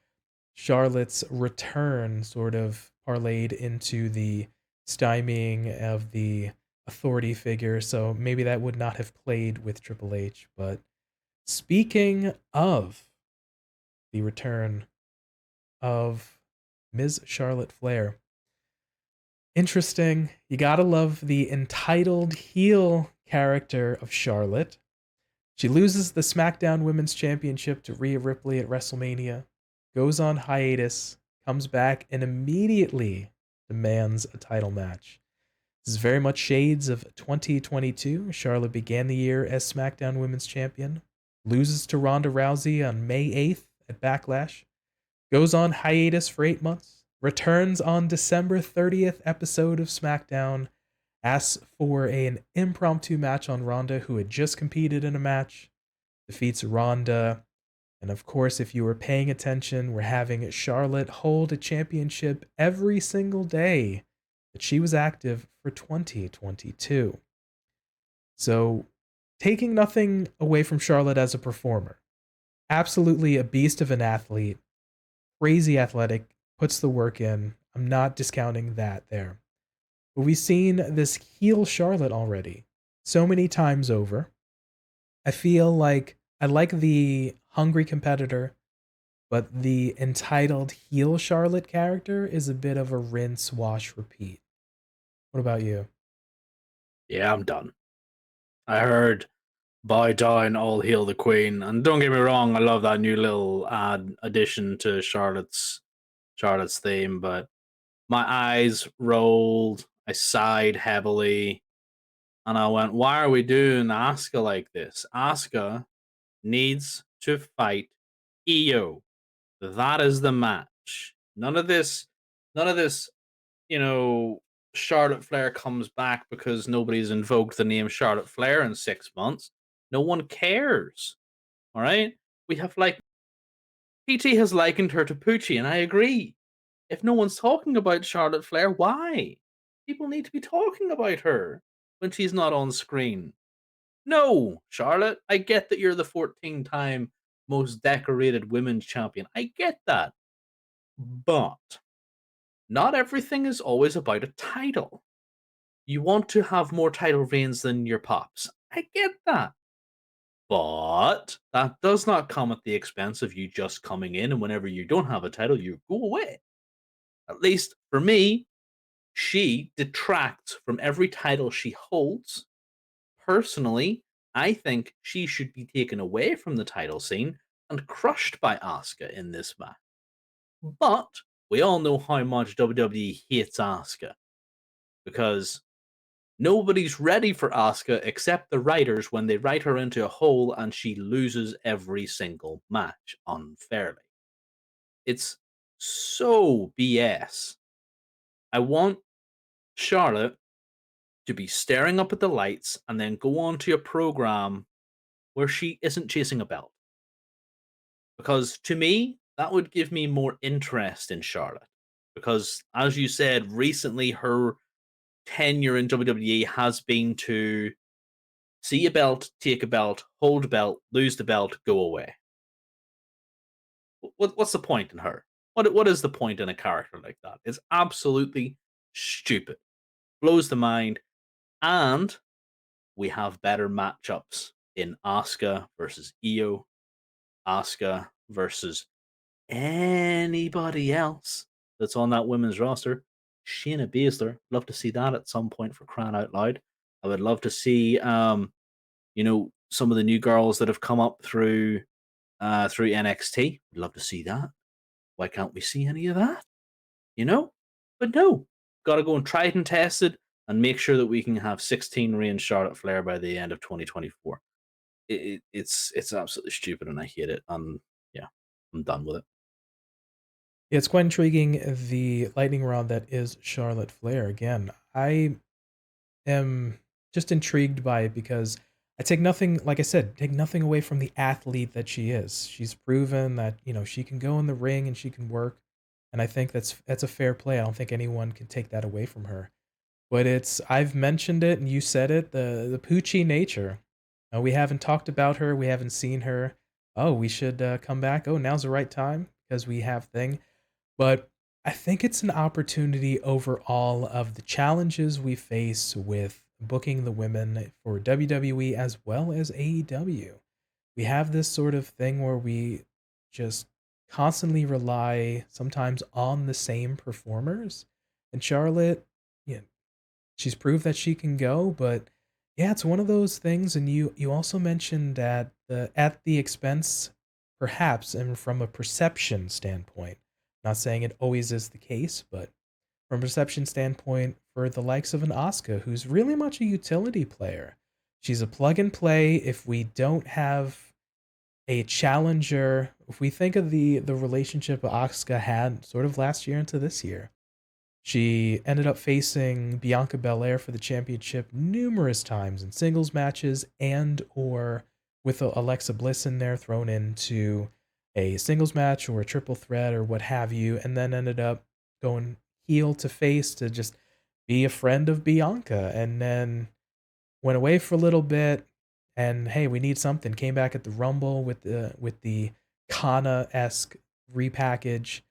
Charlotte's return sort of parlayed into the stymieing of the authority figure, so maybe that would not have played with Triple H. But speaking of the return of Ms. Charlotte Flair, interesting. You gotta love the entitled heel character of Charlotte. She loses the SmackDown Women's Championship to Rhea Ripley at WrestleMania, goes on hiatus, comes back, and immediately demands a title match. This is very much shades of 2022. Charlotte began the year as SmackDown Women's Champion, loses to Ronda Rousey on May 8th at Backlash, goes on hiatus for 8 months, returns on December 30th episode of SmackDown, asks for an impromptu match on Ronda, who had just competed in a match, defeats Ronda, and of course, if you were paying attention, we're having Charlotte hold a championship every single day that she was active for 2022. So, taking nothing away from Charlotte as a performer, absolutely a beast of an athlete, crazy athletic, puts the work in. I'm not discounting that there. But we've seen this heel Charlotte already so many times over. I feel like I like the hungry competitor, but the entitled heel Charlotte character is a bit of a rinse, wash, repeat. What about you? Yeah, I'm done. I heard "Bow Down, All Hail the Queen," and don't get me wrong, I love that new little addition to Charlotte's theme, but my eyes rolled. I sighed heavily, and I went, "Why are we doing Asuka like this? Asuka needs to fight Io. That is the match. None of this, you know, Charlotte Flair comes back because nobody's invoked the name Charlotte Flair in 6 months. No one cares. All right? We have like PT has likened her to Poochie, and I agree. If no one's talking about Charlotte Flair, why? People need to be talking about her when she's not on screen. No, Charlotte, I get that you're the 14-time most decorated women's champion. I get that. But not everything is always about a title. You want to have more title reigns than your pops. I get that. But that does not come at the expense of you just coming in and whenever you don't have a title, you go away. At least for me, she detracts from every title she holds. Personally, I think she should be taken away from the title scene and crushed by Asuka in this match. But we all know how much WWE hates Asuka because nobody's ready for Asuka except the writers when they write her into a hole and she loses every single match unfairly. It's so BS. I want Charlotte to be staring up at the lights and then go on to a program where she isn't chasing a belt. Because to me, that would give me more interest in Charlotte. Because as you said, recently her tenure in WWE has been to see a belt, take a belt, hold a belt, lose the belt, go away. What's the point in her? What is the point in a character like that? It's absolutely stupid. Blows the mind. And we have better matchups in Asuka versus Io, Asuka versus anybody else that's on that women's roster. Shayna Baszler, love to see that at some point for crying out loud. I would love to see, some of the new girls that have come up through NXT. Would love to see that. Why can't we see any of that? You know, but no, got to go and try it and test it, and make sure that we can have 16 reign Charlotte Flair by the end of 2024. It's absolutely stupid, and I hate it. And yeah, I'm done with it. Yeah, it's quite intriguing the lightning rod that is Charlotte Flair. Again, I am just intrigued by it because I take nothing, like I said, take nothing away from the athlete that she is. She's proven that, she can go in the ring and she can work. And I think that's a fair play. I don't think anyone can take that away from her. But I've mentioned it and you said it, the Poochie nature. We haven't talked about her, we haven't seen her. Oh, we should come back. Oh, now's the right time because we have thing. But I think it's an opportunity over all of the challenges we face with booking the women for WWE as well as AEW. We have this sort of thing where we just constantly rely sometimes on the same performers. And Charlotte, yeah, she's proved that she can go, but yeah, it's one of those things. And you also mentioned that at the expense, perhaps, and from a perception standpoint, not saying it always is the case, but from a perception standpoint, for the likes of an Asuka, who's really much a utility player, she's a plug and play. If we don't have a challenger, if we think of the relationship Asuka had sort of last year into this year, she ended up facing Bianca Belair for the championship numerous times in singles matches and or with Alexa Bliss in there thrown into a singles match or a triple threat or what have you, and then ended up going heel to face to just be a friend of Bianca, and then went away for a little bit. And hey, we need something. Came back at the Rumble with the Kana-esque repackage.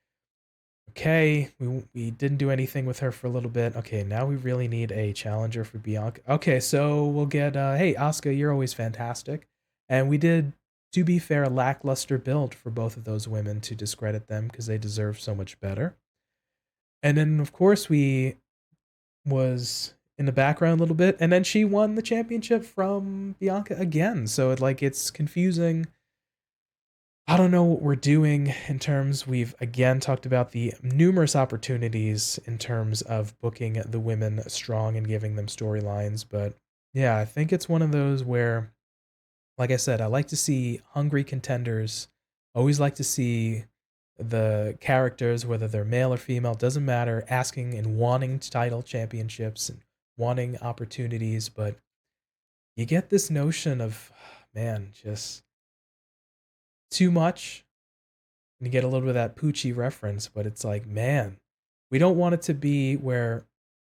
Okay, we didn't do anything with her for a little bit. Okay, now we really need a challenger for Bianca. Okay, so we'll get hey, Asuka, you're always fantastic. And we did, to be fair, a lackluster build for both of those women to discredit them because they deserve so much better. And then of course we was in the background a little bit, and then she won the championship from Bianca again. So it's confusing. I don't know what we're doing in terms, we've again talked about the numerous opportunities in terms of booking the women strong and giving them storylines, but yeah, I think it's one of those where, like I said, I like to see hungry contenders. Always like to see the characters, whether they're male or female, doesn't matter, asking and wanting title championships and wanting opportunities, but you get this notion of, man, just too much. And you get a little bit of that Poochie reference, but it's like, man, we don't want it to be where,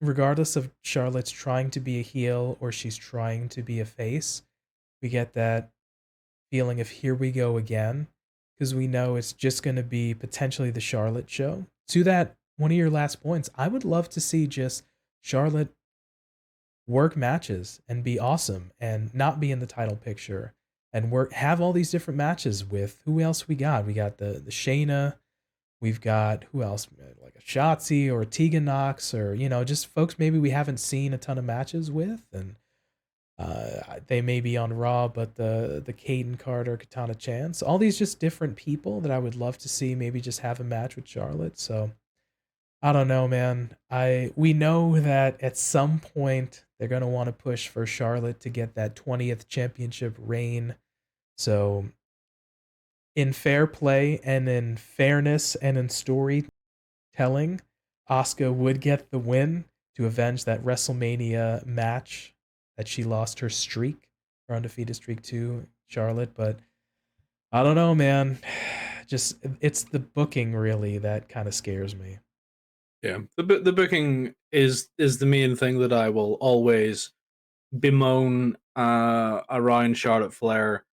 regardless of Charlotte's trying to be a heel or she's trying to be a face, we get that feeling of here we go again, because we know it's just going to be potentially the Charlotte show. To that, one of your last points, I would love to see just Charlotte work matches and be awesome and not be in the title picture and work have all these different matches with who else we got. We got the Shayna, we've got who else, like a Shotzi or a Tegan Knox, or just folks maybe we haven't seen a ton of matches with, and they may be on Raw, but the Caden Carter, Katana Chance, all these just different people that I would love to see maybe just have a match with Charlotte. So I don't know, man. We know that at some point they're gonna want to push for Charlotte to get that 20th championship reign. So in fair play and in fairness and in storytelling, Asuka would get the win to avenge that WrestleMania match that she lost her streak, her undefeated streak to Charlotte. But I don't know, man. Just it's the booking really that kind of scares me. Yeah, the booking is the main thing that I will always bemoan around Charlotte Flair.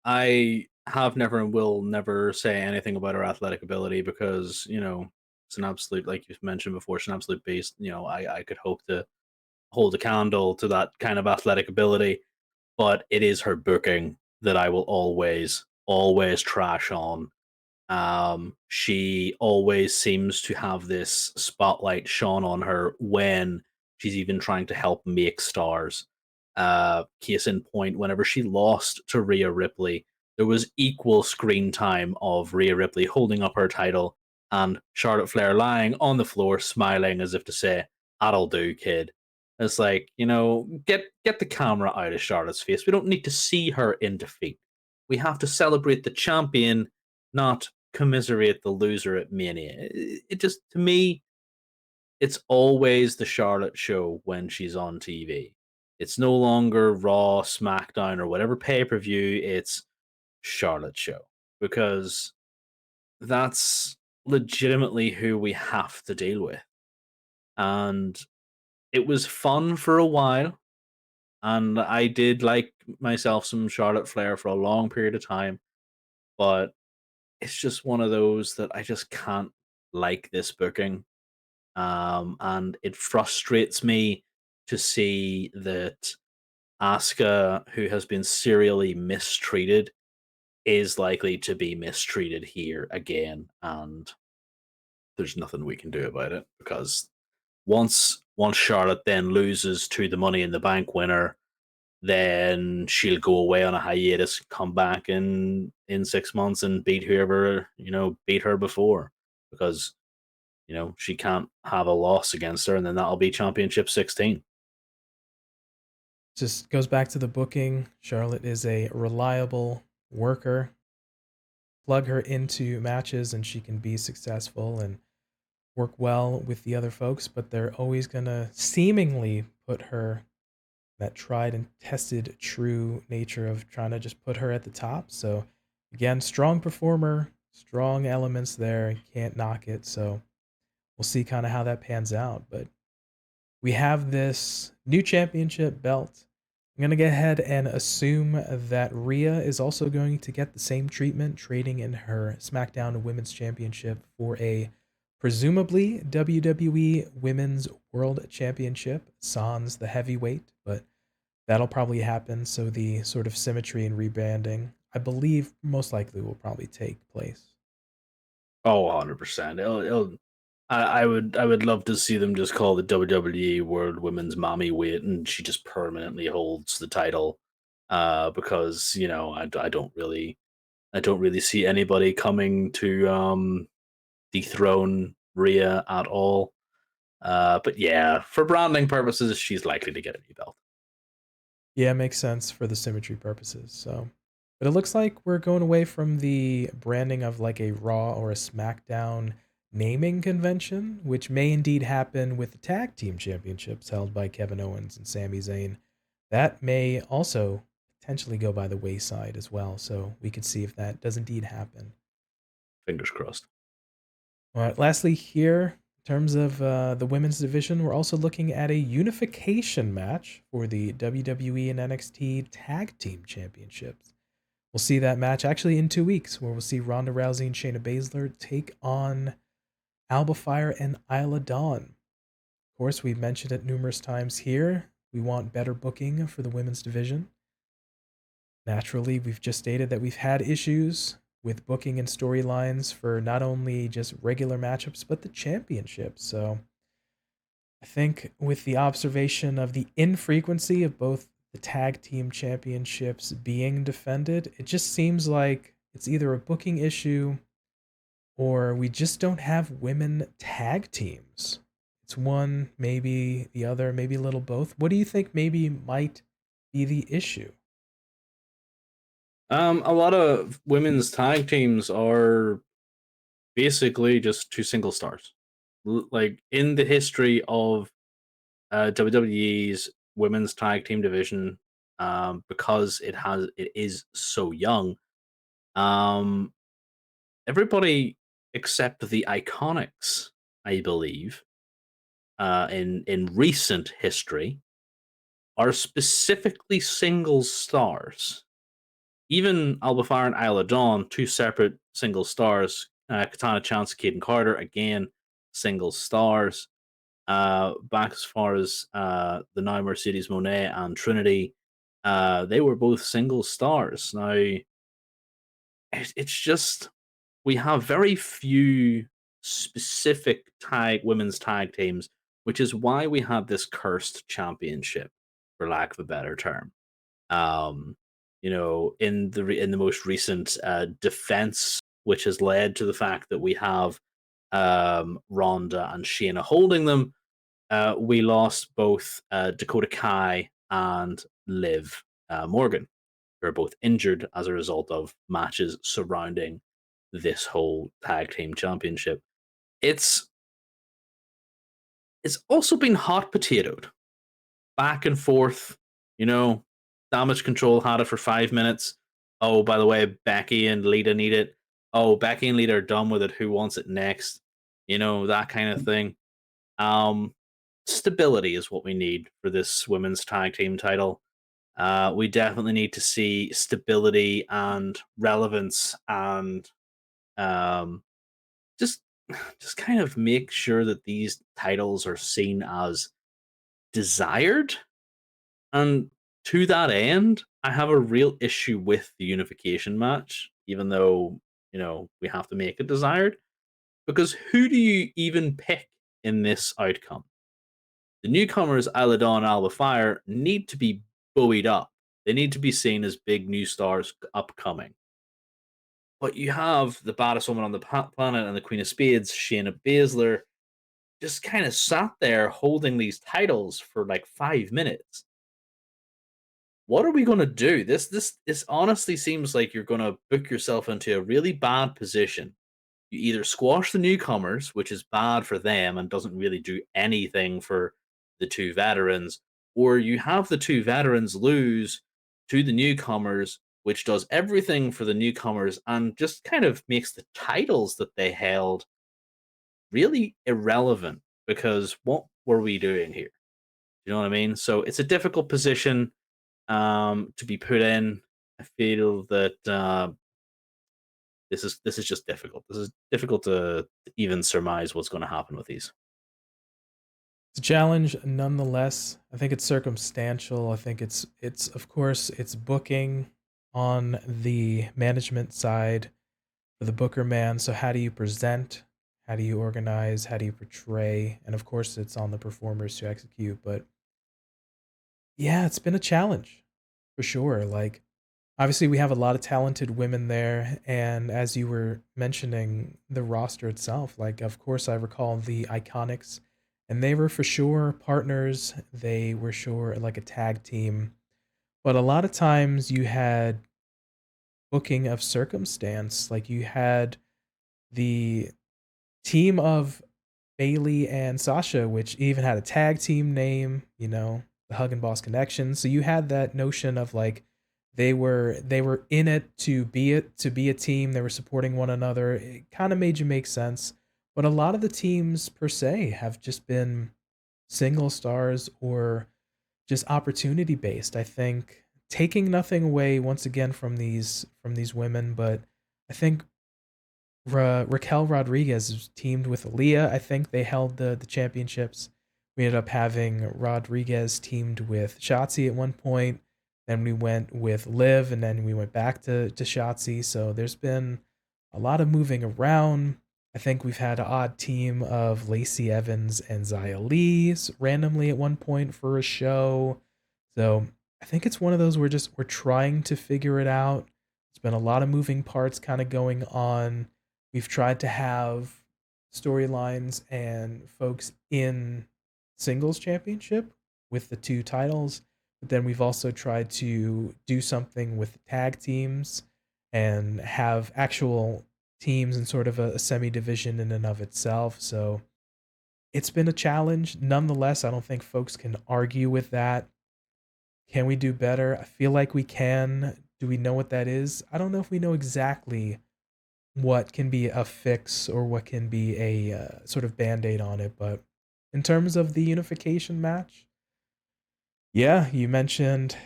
I have never and will never say anything about her athletic ability because it's an absolute, like you've mentioned before, it's an absolute beast. I could hope to hold a candle to that kind of athletic ability, but it is her booking that I will always trash on. She always seems to have this spotlight shone on her when she's even trying to help make stars. Case in point, whenever she lost to Rhea Ripley, there was equal screen time of Rhea Ripley holding up her title and Charlotte Flair lying on the floor, smiling as if to say, "That'll do, kid." It's like, get the camera out of Charlotte's face. We don't need to see her in defeat. We have to celebrate the champion, not commiserate the loser at Mania. It just, to me, it's always the Charlotte show when she's on TV. It's no longer Raw, SmackDown, or whatever pay-per-view. It's Charlotte show, because that's legitimately who we have to deal with. And it was fun for a while, and I did like myself some Charlotte Flair for a long period of time, but it's just one of those that I just can't like this booking. And it frustrates me to see that Asuka, who has been serially mistreated, is likely to be mistreated here again, and there's nothing we can do about it, because once Charlotte then loses to the Money in the Bank winner, then she'll go away on a hiatus, come back in 6 months and beat whoever beat her before, because she can't have a loss against her, and then that'll be Championship 16. Just goes back to the booking. Charlotte is a reliable worker. Plug her into matches and she can be successful and work well with the other folks, but they're always going to seemingly put her, that tried and tested true nature of trying to just put her at the top. So again, strong performer, strong elements there, can't knock it. So we'll see kind of how that pans out. But we have this new championship belt. I'm going to go ahead and assume that Rhea is also going to get the same treatment, trading in her SmackDown Women's Championship for a presumably WWE Women's World Championship, sans the heavyweight, but that'll probably happen. So the sort of symmetry and rebranding, I believe, most likely will probably take place. Oh, 100%. I would love to see them just call the WWE World Women's Mommy Weight, and she just permanently holds the title. Because I don't really see anybody coming to dethrone Rhea at all. But yeah, for branding purposes, she's likely to get a new belt. Yeah, it makes sense for the symmetry purposes. So, but it looks like we're going away from the branding of like a Raw or a SmackDown naming convention, which may indeed happen with the tag team championships held by Kevin Owens and Sami Zayn. That may also potentially go by the wayside as well. So we could see if that does indeed happen. Fingers crossed. All right. Lastly, here, in terms of the women's division, we're also looking at a unification match for the WWE and NXT Tag Team Championships. We'll see that match actually in 2 weeks, where we'll see Ronda Rousey and Shayna Baszler take on Alba Fyre and Isla Dawn. Of course, we've mentioned it numerous times here. We want better booking for the women's division. Naturally, we've just stated that we've had issues with booking and storylines for not only just regular matchups, but the championships. So I think with the observation of the infrequency of both the tag team championships being defended, it just seems like it's either a booking issue or we just don't have women tag teams. It's one, maybe the other, maybe a little both. What do you think maybe might be the issue? A lot of women's tag teams are basically just two single stars. Like in the history of WWE's women's tag team division, because it is so young. Um, Everybody except the Iconics, I believe, in recent history, are specifically single stars. Even Alba Fyre and Isla Dawn, two separate single stars. Katana Chance, Caden Carter, again, single stars. Back as far as the now Mercedes Monet and Trinity, they were both single stars. Now, it's just we have very few specific women's tag teams, which is why we have this cursed championship, for lack of a better term. Um, in the most recent defense, which has led to the fact that we have Ronda and Shayna holding them. We lost both Dakota Kai and Liv Morgan, who are both injured as a result of matches surrounding this whole tag team championship. It's it's also been hot potatoed back and forth Damage Control had it for 5 minutes. Oh, by the way, Becky and Lita need it. Oh, Becky and Lita are done with it. Who wants it next? That kind of thing. Um, Stability is what we need for this women's tag team title. We definitely need to see stability and relevance and um, just just kind of make sure that these titles are seen as desired. And to that end, I have a real issue with the unification match, even though, we have to make it desired. Because who do you even pick in this outcome? The newcomers, Isla and Alba Fyre, need to be buoyed up. They need to be seen as big new stars upcoming. But you have the baddest woman on the planet and the Queen of Spades, Shayna Baszler, just kind of sat there holding these titles for like 5 minutes. What are we going to do? This honestly seems like you're going to book yourself into a really bad position. You either squash the newcomers, which is bad for them and doesn't really do anything for the two veterans, or you have the two veterans lose to the newcomers, which does everything for the newcomers and just kind of makes the titles that they held really irrelevant because what were we doing here? You know what I mean? So it's a difficult position to be put in. I feel that this is just difficult. This is difficult to even surmise what's going to happen with these. It's a challenge nonetheless. I think it's circumstantial. I think it's of course it's booking on the management side for the booker man. So how do you present? How do you organize? How do you portray? And of course it's on the performers to execute. But yeah, it's been a challenge for sure. Like obviously we have a lot of talented women there, and as you were mentioning the roster itself, like of course I recall the Iconics, and they were for sure partners. They were sure like a tag team, but a lot of times you had booking of circumstance. Like you had the team of Bailey and Sasha, which even had a tag team name, the Hug and Boss Connection. So you had that notion of like they were in it to be a team. They were supporting one another. It kind of made you make sense. But a lot of the teams per se have just been single stars or just opportunity based. I think taking nothing away once again from these women, but I think Raquel Rodriguez is teamed with Aaliyah. I think they held the championships. We ended up having Rodriguez teamed with Shotzi at one point. Then we went with Liv, and then we went back to Shotzi. So there's been a lot of moving around. I think we've had an odd team of Lacey Evans and Zia Lee randomly at one point for a show. So I think it's one of those we're trying to figure it out. There's been a lot of moving parts kind of going on. We've tried to have storylines and folks in singles championship with the two titles, but then we've also tried to do something with the tag teams and have actual teams in sort of a semi division in and of itself. So it's been a challenge. Nonetheless, I don't think folks can argue with that. Can we do better? I feel like we can. Do we know what that is? I don't know if we know exactly what can be a fix or what can be a sort of band-aid on it. But in terms of the unification match, yeah, you mentioned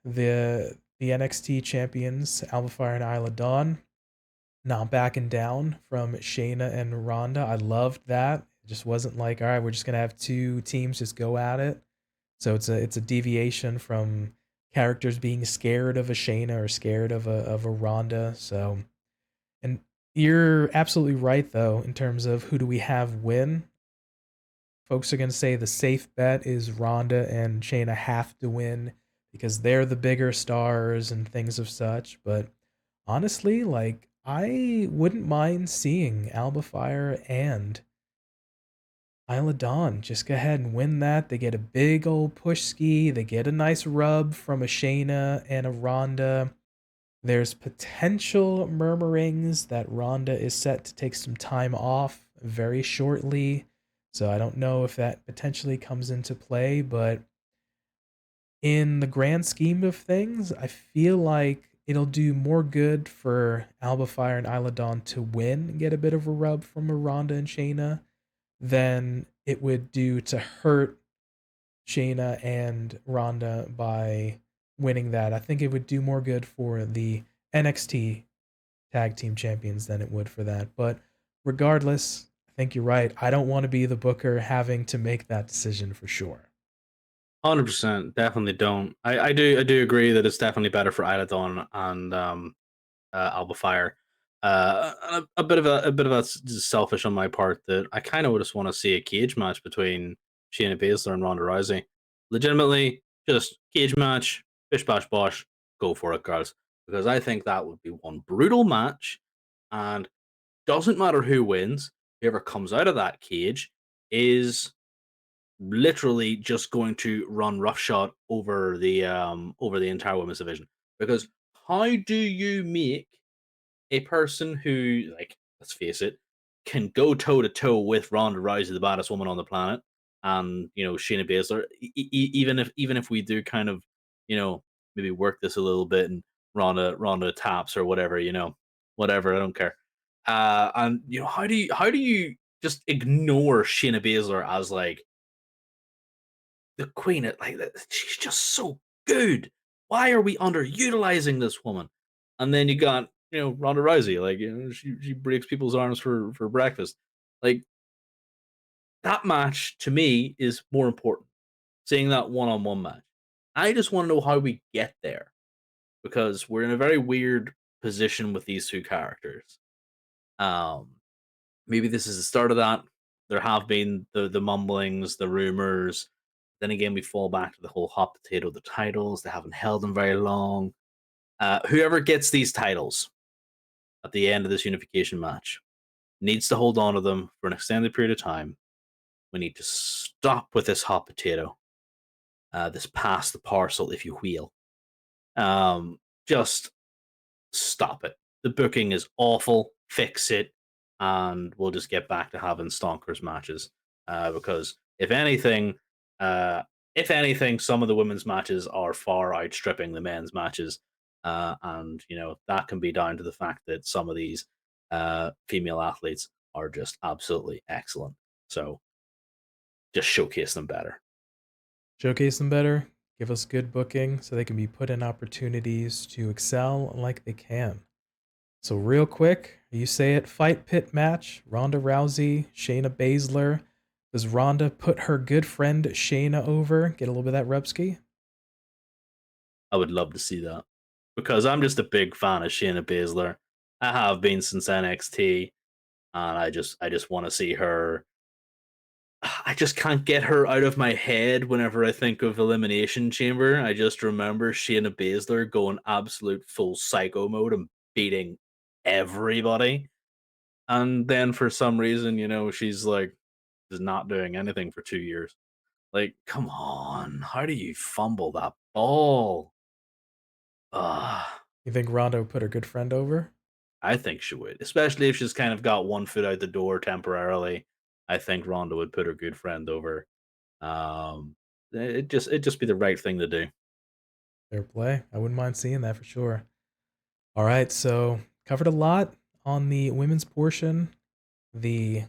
the NXT champions, Alba Fyre and Isla Dawn, not backing down from Shayna and Ronda. I loved that. It just wasn't like, all right, we're just gonna have two teams just go at it. So it's a deviation from characters being scared of a Shayna or scared of a Ronda. So, and you're absolutely right though in terms of who do we have win. Folks are going to say the safe bet is Ronda and Shayna have to win because they're the bigger stars and things of such. But honestly, like I wouldn't mind seeing Alba Fyre and Isla Dawn just go ahead and win that. They get a big old push ski. They get a nice rub from a Shayna and a Ronda. There's potential murmurings that Ronda is set to take some time off very shortly. So I don't know if that potentially comes into play, but in the grand scheme of things, I feel like it'll do more good for Alba Fyre and Isla Dawn to win and get a bit of a rub from a Ronda and Shayna than it would do to hurt Shayna and Ronda by winning that. I think it would do more good for the NXT tag team champions than it would for that. But regardless, I think you're right. I don't want to be the booker having to make that decision for sure. 100%, definitely don't. I do agree that it's definitely better for Isla Dawn and Alba Fyre. A bit of a selfish on my part that I kind of just want to see a cage match between Shayna Baszler and Ronda Rousey. Legitimately, just cage match, bish bash bosh, go for it, girls. Because I think that would be one brutal match, and doesn't matter who wins, whoever comes out of that cage is literally just going to run roughshod over the entire women's division. Because how do you make a person who, like, let's face it, can go toe to toe with Ronda Rousey, the baddest woman on the planet, and Shayna Baszler, even if we do kind of, you know, maybe work this a little bit and Ronda taps or whatever, whatever, I don't care. And how do you just ignore Shayna Baszler as like the queen? Like, she's just so good. Why are we underutilizing this woman? And then you got Ronda Rousey, like she breaks people's arms for breakfast. Like, that match to me is more important. Seeing that one-on-one match, I just want to know how we get there because we're in a very weird position with these two characters. Um, Maybe this is the start of that. There have been the mumblings, the rumors. Then again, we fall back to the whole hot potato, the titles. They haven't held them very long. Whoever gets these titles at the end of this unification match needs to hold on to them for an extended period of time. We need to stop with this hot potato, this pass the parcel, if you will. Just stop it. The booking is awful. Fix it, and we'll just get back to having stonkers matches. Because if anything, some of the women's matches are far outstripping the men's matches, and that can be down to the fact that some of these female athletes are just absolutely excellent. So just showcase them better. Showcase them better, give us good booking so they can be put in opportunities to excel like they can. So, real quick, you say it, fight pit match, Ronda Rousey, Shayna Baszler. Does Ronda put her good friend Shayna over? Get a little bit of that Rubsky? I would love to see that because I'm just a big fan of Shayna Baszler. I have been since NXT, and I just want to see her. I just can't get her out of my head whenever I think of Elimination Chamber. I just remember Shayna Baszler going absolute full psycho mode and beating everybody. And then for some reason, she's like is not doing anything for 2 years. Like, come on, how do you fumble that ball? Ugh. You think Ronda would put her good friend over? I think she would, especially if she's kind of got one foot out the door temporarily. I think Ronda would put her good friend over. Um, it just be the right thing to do. Fair play. I wouldn't mind seeing that for sure. All right, so covered a lot on the women's portion. The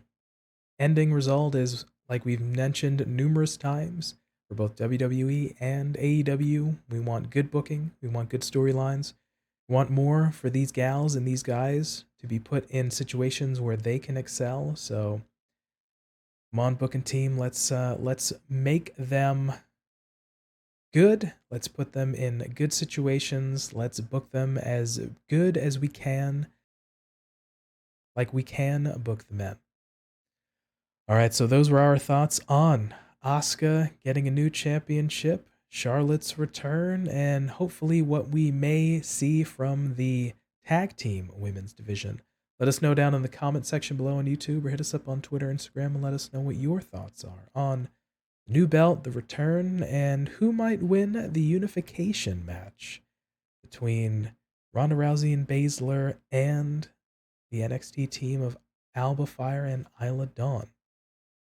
ending result is, like we've mentioned numerous times, for both WWE and AEW. We want good booking, we want good storylines, we want more for these gals and these guys to be put in situations where they can excel. So, come on, booking team, let's make them good. Let's put them in good situations. Let's book them as good as we can, like we can book the men. All right, so those were our thoughts on Asuka getting a new championship, Charlotte's return, and hopefully what we may see from the tag team women's division. Let us know down in the comment section below on YouTube or hit us up on Twitter, Instagram, and let us know what your thoughts are on new belt, the return, and who might win the unification match between Ronda Rousey and Baszler and the NXT team of Alba Fyre and Isla Dawn.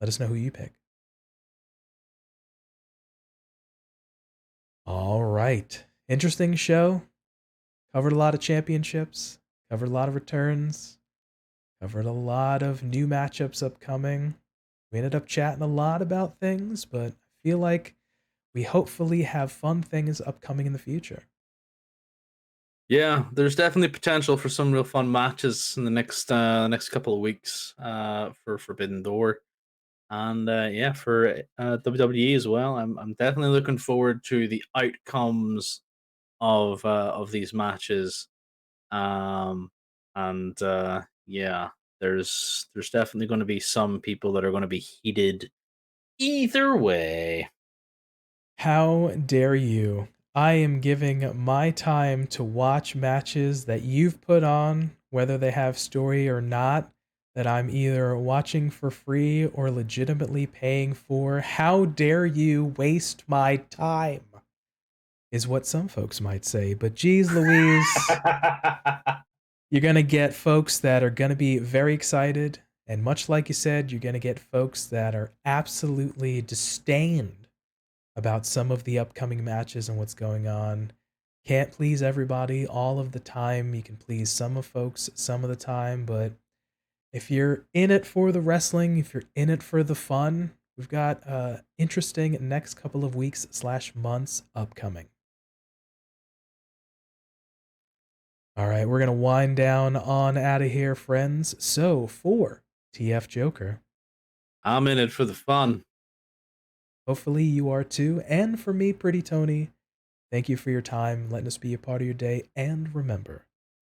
Let us know who you pick. All right. Interesting show. Covered a lot of championships, covered a lot of returns, covered a lot of new matchups upcoming. We ended up chatting a lot about things, but I feel like we hopefully have fun things upcoming in the future. Yeah, there's definitely potential for some real fun matches in the next couple of weeks for Forbidden Door, and yeah, for WWE as well. I'm definitely looking forward to the outcomes of these matches. Um, and yeah, there's definitely going to be some people that are going to be heated either way. How dare you? I am giving my time to watch matches that you've put on, whether they have story or not, that I'm either watching for free or legitimately paying for. How dare you waste my time? Is what some folks might say. But geez Louise, you're going to get folks that are going to be very excited. And much like you said, you're going to get folks that are absolutely disdained about some of the upcoming matches and what's going on. Can't please everybody all of the time. You can please some of folks some of the time, but if you're in it for the wrestling, if you're in it for the fun, we've got interesting next couple of weeks / months upcoming. All right, we're going to wind down on out of here, friends. So for TF Joker, I'm in it for the fun. hopefully you are too. And for me, Pretty Tony, thank you for your time, letting us be a part of your day. And remember,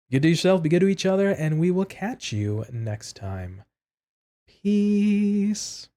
be good to yourself, be good to each other, and we will catch you next time. Peace.